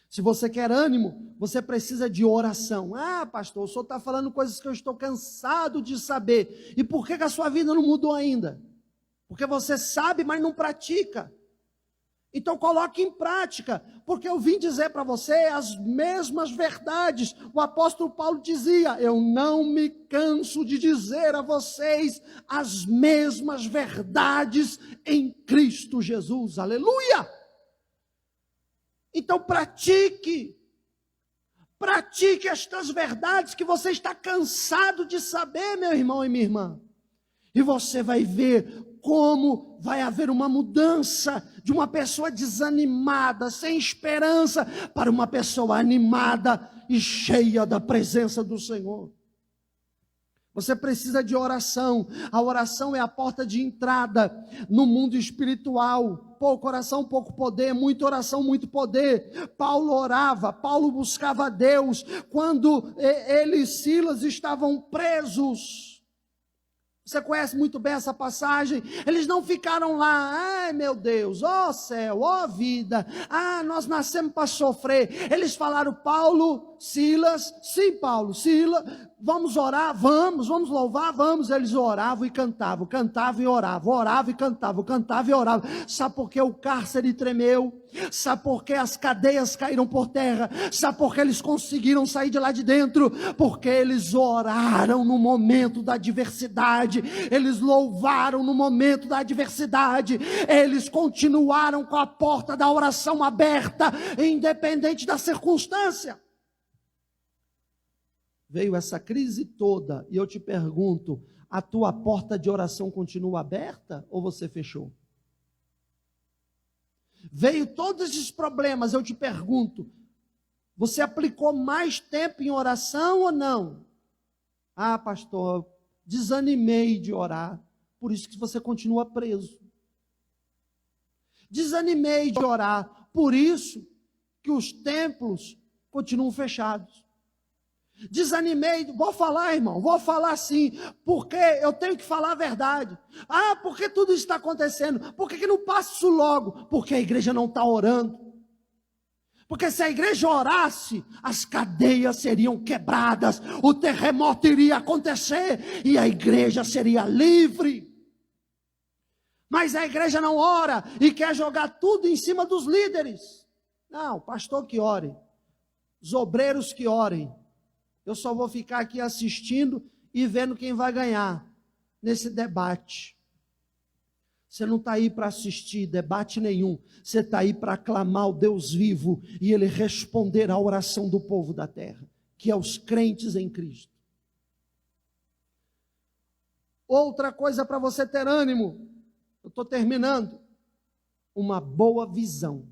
Se você quer ânimo, você precisa de oração. Ah, pastor, o senhor está falando coisas que eu estou cansado de saber. E por que a sua vida não mudou ainda? Porque você sabe, mas não pratica. Então coloque em prática, porque eu vim dizer para você as mesmas verdades. O apóstolo Paulo dizia: eu não me canso de dizer a vocês as mesmas verdades em Cristo Jesus. Aleluia! Então pratique estas verdades que você está cansado de saber, meu irmão e minha irmã. E você vai ver como vai haver uma mudança de uma pessoa desanimada, sem esperança, para uma pessoa animada e cheia da presença do Senhor. Você precisa de oração. A oração é a porta de entrada no mundo espiritual. Pouco oração, pouco poder. Muita oração, muito poder. Paulo orava, Paulo buscava Deus. Quando ele e Silas estavam presos, você conhece muito bem essa passagem. Eles não ficaram lá: ai meu Deus, ó céu, ó vida, nós nascemos para sofrer. Eles falaram: Paulo, Silas, sim Paulo, Silas, vamos orar, vamos louvar, vamos. Eles oravam e cantavam e oravam e cantavam e oravam. Sabe por que o cárcere tremeu? Sabe por que as cadeias caíram por terra? Sabe por que eles conseguiram sair de lá de dentro? Porque eles oraram no momento da adversidade, eles louvaram no momento da adversidade, eles continuaram com a porta da oração aberta, independente da circunstância. Veio essa crise toda e eu te pergunto: a tua porta de oração continua aberta ou você fechou? Veio todos esses problemas, eu te pergunto: você aplicou mais tempo em oração ou não? Ah, pastor, desanimei de orar. Por isso que você continua preso. Desanimei de orar. Por isso que os templos continuam fechados. Desanimei, vou falar, irmão, vou falar sim, porque eu tenho que falar a verdade. Ah, porque tudo isso está acontecendo? Por que não passa isso logo? Porque a igreja não está orando. Porque se a igreja orasse, as cadeias seriam quebradas, o terremoto iria acontecer e a igreja seria livre. Mas a igreja não ora e quer jogar tudo em cima dos líderes. Não, pastor que ore, os obreiros que orem. Eu só vou ficar aqui assistindo e vendo quem vai ganhar nesse debate. Você não está aí para assistir debate nenhum. Você está aí para aclamar o Deus vivo e Ele responder à oração do povo da terra, que é os crentes em Cristo. Outra coisa para você ter ânimo, eu estou terminando, uma boa visão.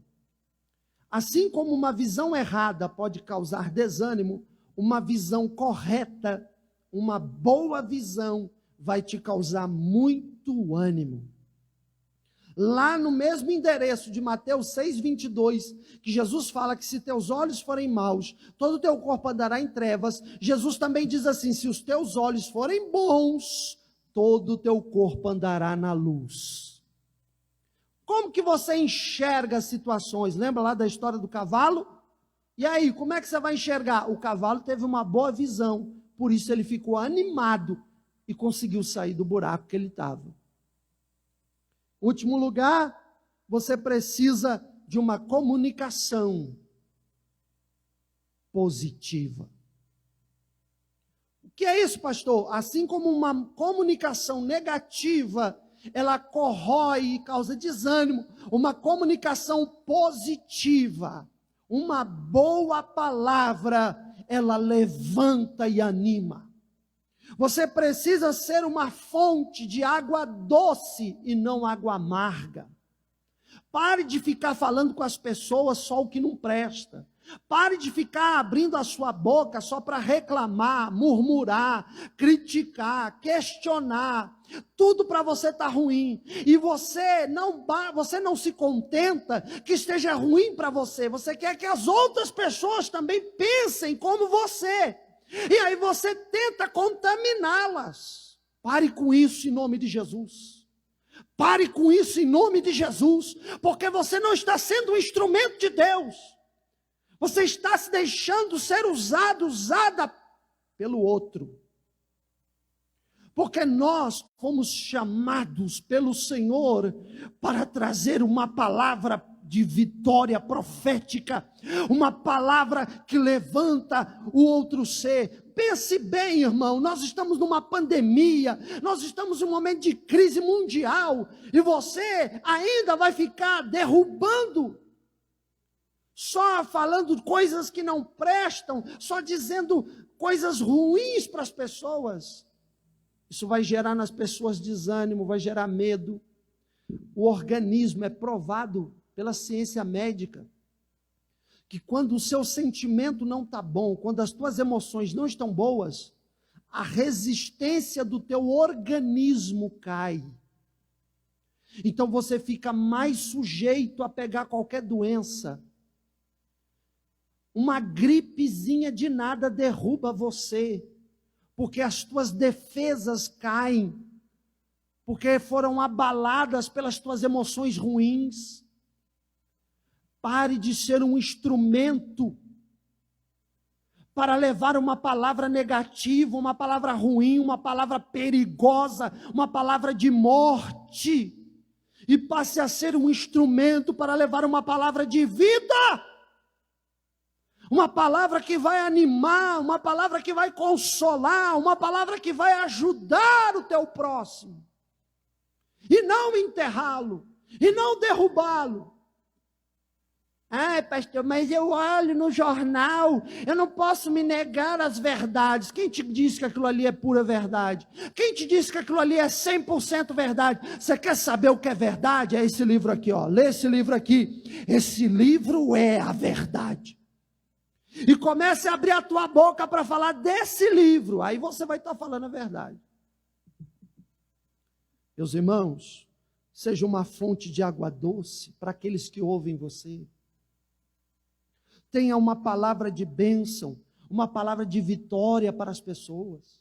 Assim como uma visão errada pode causar desânimo, uma visão correta, uma boa visão vai te causar muito ânimo. Lá no mesmo endereço de Mateus 6:22, que Jesus fala que se teus olhos forem maus, todo o teu corpo andará em trevas. Jesus também diz assim, se os teus olhos forem bons, todo o teu corpo andará na luz. Como que você enxerga as situações? Lembra lá da história do cavalo? E aí, como é que você vai enxergar? O cavalo teve uma boa visão, por isso ele ficou animado e conseguiu sair do buraco que ele estava. Último lugar, você precisa de uma comunicação positiva. O que é isso, pastor? Assim como uma comunicação negativa, ela corrói e causa desânimo, uma comunicação positiva, uma boa palavra, ela levanta e anima. Você precisa ser uma fonte de água doce e não água amarga. Pare de ficar falando com as pessoas só o que não presta. Pare de ficar abrindo a sua boca só para reclamar, murmurar, criticar, questionar. Tudo para você está ruim. E você não se contenta que esteja ruim para você. Você quer que as outras pessoas também pensem como você. E aí você tenta contaminá-las. Pare com isso em nome de Jesus. Pare com isso em nome de Jesus. Porque você não está sendo um instrumento de Deus. Você está se deixando ser usada pelo outro. Porque nós fomos chamados pelo Senhor para trazer uma palavra de vitória profética, uma palavra que levanta o outro ser. Pense bem, irmão, nós estamos numa pandemia, nós estamos em um momento de crise mundial, e você ainda vai ficar derrubando, só falando coisas que não prestam, só dizendo coisas ruins para as pessoas. Isso vai gerar nas pessoas desânimo, vai gerar medo. O organismo é provado pela ciência médica, que quando o seu sentimento não está bom, quando as tuas emoções não estão boas, a resistência do teu organismo cai. Então você fica mais sujeito a pegar qualquer doença. Uma gripezinha de nada derruba você, porque as tuas defesas caem, porque foram abaladas pelas tuas emoções ruins. Pare de ser um instrumento para levar uma palavra negativa, uma palavra ruim, uma palavra perigosa, uma palavra de morte, e passe a ser um instrumento para levar uma palavra de vida, uma palavra que vai animar, uma palavra que vai consolar, uma palavra que vai ajudar o teu próximo, e não enterrá-lo, e não derrubá-lo. Ah, pastor, mas eu olho no jornal, eu não posso me negar às verdades. Quem te disse que aquilo ali é pura verdade? Quem te disse que aquilo ali é 100% verdade? Você quer saber o que é verdade? É esse livro aqui, ó. Lê esse livro aqui. Esse livro é a verdade. E comece a abrir a tua boca para falar desse livro. Aí você vai estar falando a verdade. Meus irmãos, seja uma fonte de água doce para aqueles que ouvem você. Tenha uma palavra de bênção, uma palavra de vitória para as pessoas.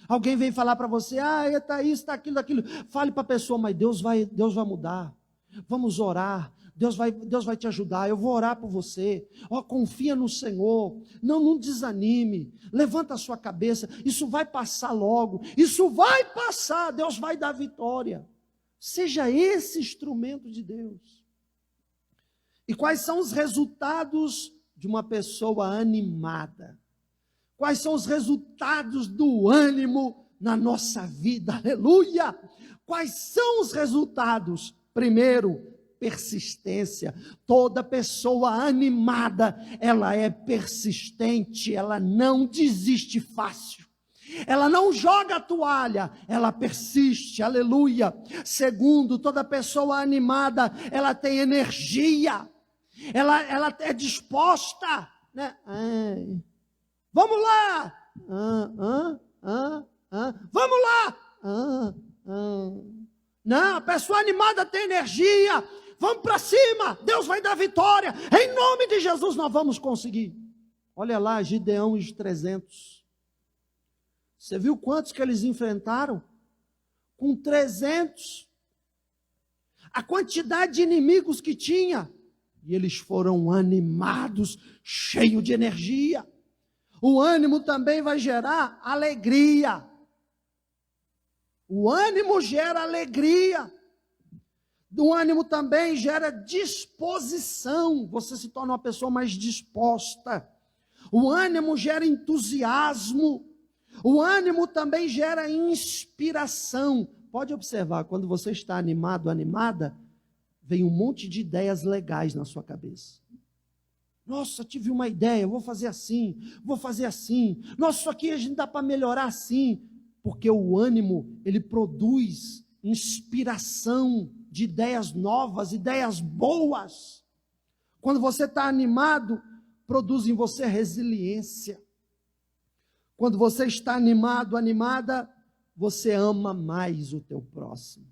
Alguém vem falar para você, está isso, está aquilo. Fale para a pessoa, mas Deus vai mudar. Vamos orar. Deus vai te ajudar. Eu vou orar por você. Confia no Senhor. Não desanime. Levanta a sua cabeça. Isso vai passar logo. Isso vai passar. Deus vai dar vitória. Seja esse instrumento de Deus. E quais são os resultados de uma pessoa animada? Quais são os resultados do ânimo na nossa vida? Aleluia! Quais são os resultados? Primeiro, persistência. Toda pessoa animada, ela é persistente, ela não desiste fácil. Ela não joga a toalha, ela persiste, aleluia. Segundo, toda pessoa animada, ela tem energia, ela é disposta, né? Vamos lá! Vamos lá! Não, a pessoa animada tem energia. Vamos para cima, Deus vai dar vitória. Em nome de Jesus nós vamos conseguir. Olha lá, Gideão e os 300. Você viu quantos que eles enfrentaram? Com 300. A quantidade de inimigos que tinha. E eles foram animados, cheios de energia. O ânimo também vai gerar alegria. O ânimo gera alegria. O ânimo também gera disposição. Você se torna uma pessoa mais disposta. O ânimo gera entusiasmo. O ânimo também gera inspiração. Pode observar, quando você está animado, animada, vem um monte de ideias legais na sua cabeça. Nossa, tive uma ideia, vou fazer assim, vou fazer assim. Nossa, isso aqui a gente dá para melhorar assim. Porque o ânimo, ele produz inspiração de ideias novas, ideias boas. Quando você está animado, produz em você resiliência. Quando você está animado, animada, você ama mais o teu próximo.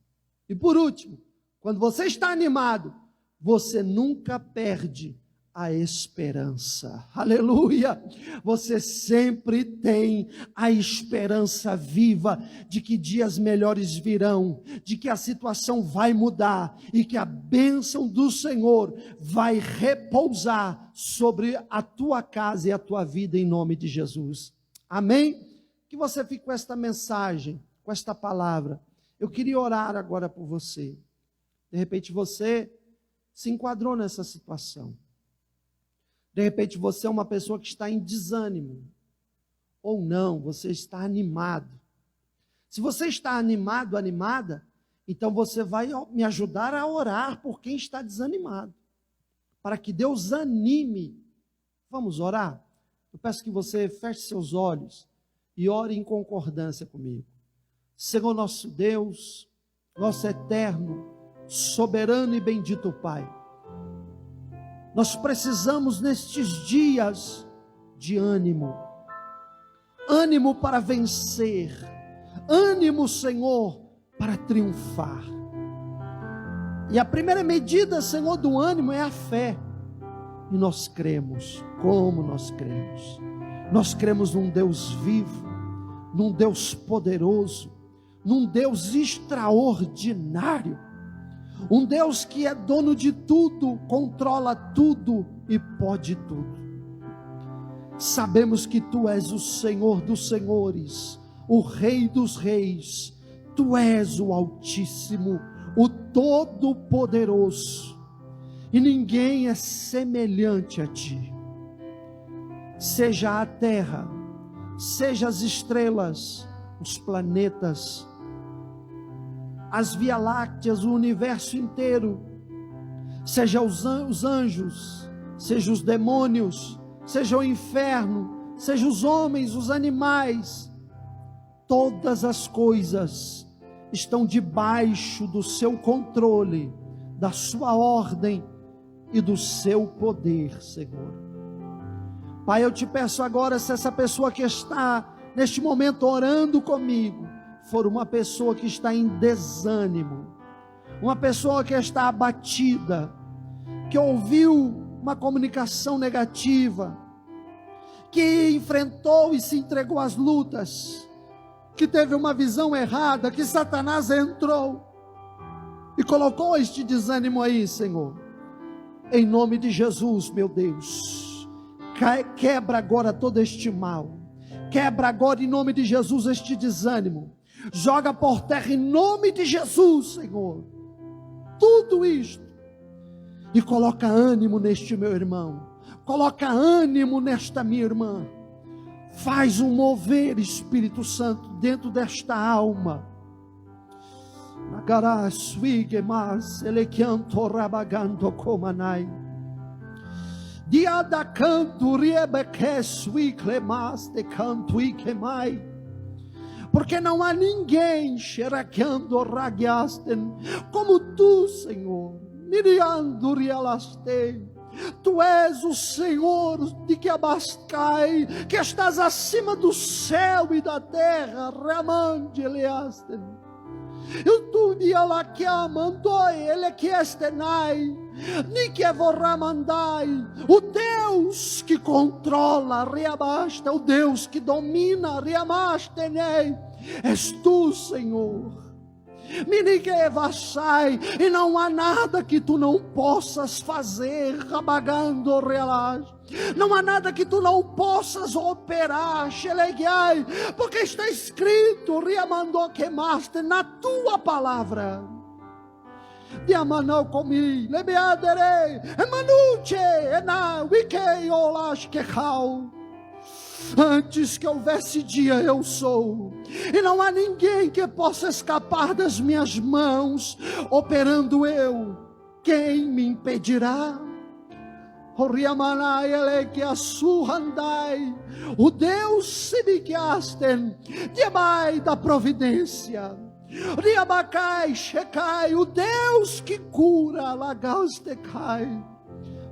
E por último, quando você está animado, você nunca perde a esperança. Aleluia! Você sempre tem a esperança viva de que dias melhores virão, de que a situação vai mudar e que a bênção do Senhor vai repousar sobre a tua casa e a tua vida em nome de Jesus. Amém? Que você fique com esta mensagem, com esta palavra. Eu queria orar agora por você. De repente você se enquadrou nessa situação. De repente você é uma pessoa que está em desânimo. Ou não, você está animado. Se você está animado, animada, então você vai me ajudar a orar por quem está desanimado. Para que Deus anime. Vamos orar? Eu peço que você feche seus olhos e ore em concordância comigo. Senhor nosso Deus, nosso eterno, soberano e bendito Pai, nós precisamos nestes dias de ânimo, ânimo para vencer, ânimo, Senhor, para triunfar. E a primeira medida, Senhor, do ânimo é a fé. E nós cremos, como nós cremos? Nós cremos num Deus vivo, num Deus poderoso, num Deus extraordinário, um Deus que é dono de tudo, controla tudo e pode tudo. Sabemos que Tu és o Senhor dos senhores, o Rei dos reis, Tu és o Altíssimo, o Todo-Poderoso, e ninguém é semelhante a Ti. Seja a terra, seja as estrelas, os planetas, as Via-Lácteas, o universo inteiro, seja os anjos, seja os demônios, seja o inferno, seja os homens, os animais, todas as coisas estão debaixo do Seu controle, da Sua ordem e do Seu poder, Senhor. Pai, eu te peço agora, se essa pessoa que está neste momento orando comigo, for uma pessoa que está em desânimo, uma pessoa que está abatida, que ouviu uma comunicação negativa, que enfrentou e se entregou às lutas, que teve uma visão errada, que Satanás entrou e colocou este desânimo aí, Senhor. Em nome de Jesus, meu Deus, quebra agora todo este mal, quebra agora em nome de Jesus este desânimo, joga por terra em nome de Jesus, Senhor, tudo isto, e coloca ânimo neste meu irmão, coloca ânimo nesta minha irmã, faz um mover, Espírito Santo, dentro desta alma. Diada canto riebequesui clemas de canto e quemai, porque não há ninguém xeraqueando ragiasten como tu, Senhor. Miriando rialaste, tu és o Senhor de que abascai, que estás acima do céu e da terra, ramande eleasten. Eu tu diala que amandoi, ele que estenai, ni que vorramandai, o Deus que controla, reabasta, o Deus que domina, reamastenei, és tu, Senhor. E não há nada que tu não possas fazer, rabagando relaj. Não há nada que tu não possas operar, xeleguai, porque está escrito, riamandou quemaste na tua palavra. Diamanau comi, lebeaderei, emanuche, ena, wikei, olash, quechau. Antes que houvesse dia, eu sou, e não há ninguém que possa escapar das minhas mãos, operando eu, quem me impedirá? O Deus Sibiquiasten, Diabai da providência, Riabacai, Shecai, o Deus que cura, Lagastecai.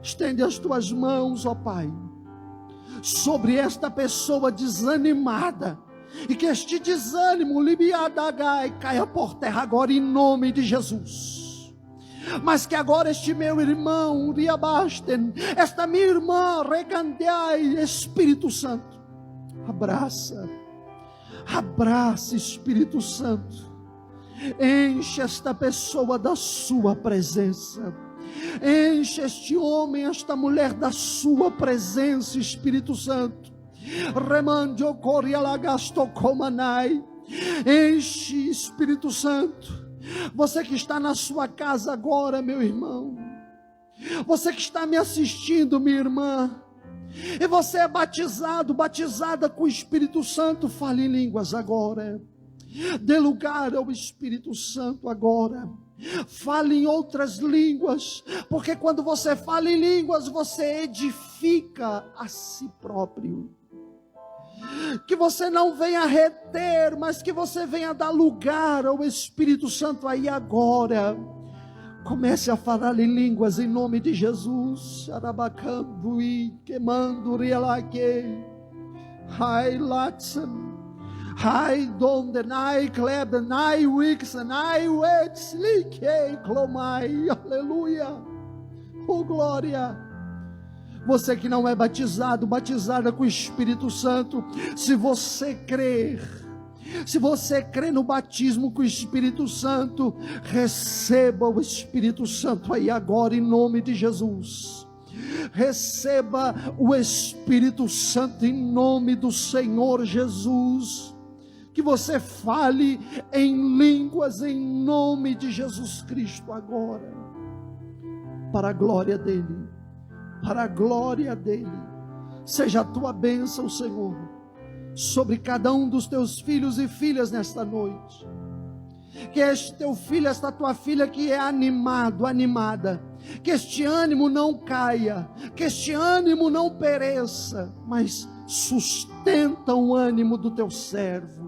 Estende as tuas mãos, ó Pai, sobre esta pessoa desanimada, e que este desânimo, libiadagai, caia por terra agora em nome de Jesus. Mas que agora este meu irmão, riabasten, esta minha irmã, regandeai, Espírito Santo, abraça, Espírito Santo, enche esta pessoa da sua presença. Enche este homem, esta mulher da sua presença, Espírito Santo. Remandio corialagasto comanai. Enche, Espírito Santo. Você que está na sua casa agora, meu irmão. Você que está me assistindo, minha irmã. E você é batizada com o Espírito Santo. Fale em línguas agora. Dê lugar ao Espírito Santo agora. Fale em outras línguas, porque quando você fala em línguas, você edifica a si próprio. Que você não venha reter, mas que você venha dar lugar ao Espírito Santo aí agora. Comece a falar em línguas em nome de Jesus. Arabacando e queimando rialaque. Hai latsan. Hai donde nai kleb nai wix nai wets likei clomai. Aleluia. Oh glória. Você que não é batizado, batizada com o Espírito Santo, se você crer no batismo com o Espírito Santo, receba o Espírito Santo aí agora em nome de Jesus. Receba o Espírito Santo em nome do Senhor Jesus. Que você fale em línguas em nome de Jesus Cristo agora, para a glória dele, para a glória dele. Seja a tua bênção, Senhor, sobre cada um dos teus filhos e filhas nesta noite. Que este teu filho, esta tua filha que é animada, que este ânimo não caia, que este ânimo não pereça, mas sustenta o ânimo do teu servo.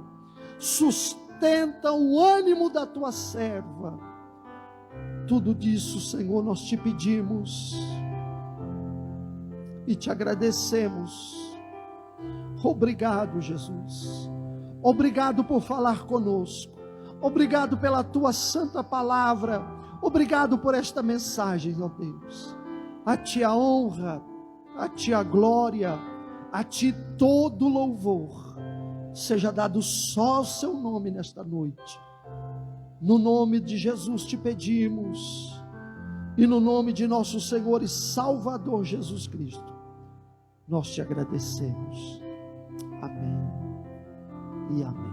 Sustenta o ânimo da tua serva. Tudo disso, Senhor, nós te pedimos e te agradecemos. Obrigado, Jesus. Obrigado por falar conosco. Obrigado pela tua santa palavra. Obrigado por esta mensagem, ó Deus. A Ti a honra, a Ti a glória, a Ti todo louvor. Seja dado só ao Seu nome nesta noite. No nome de Jesus te pedimos, e no nome de nosso Senhor e Salvador Jesus Cristo, nós te agradecemos. Amém e amém.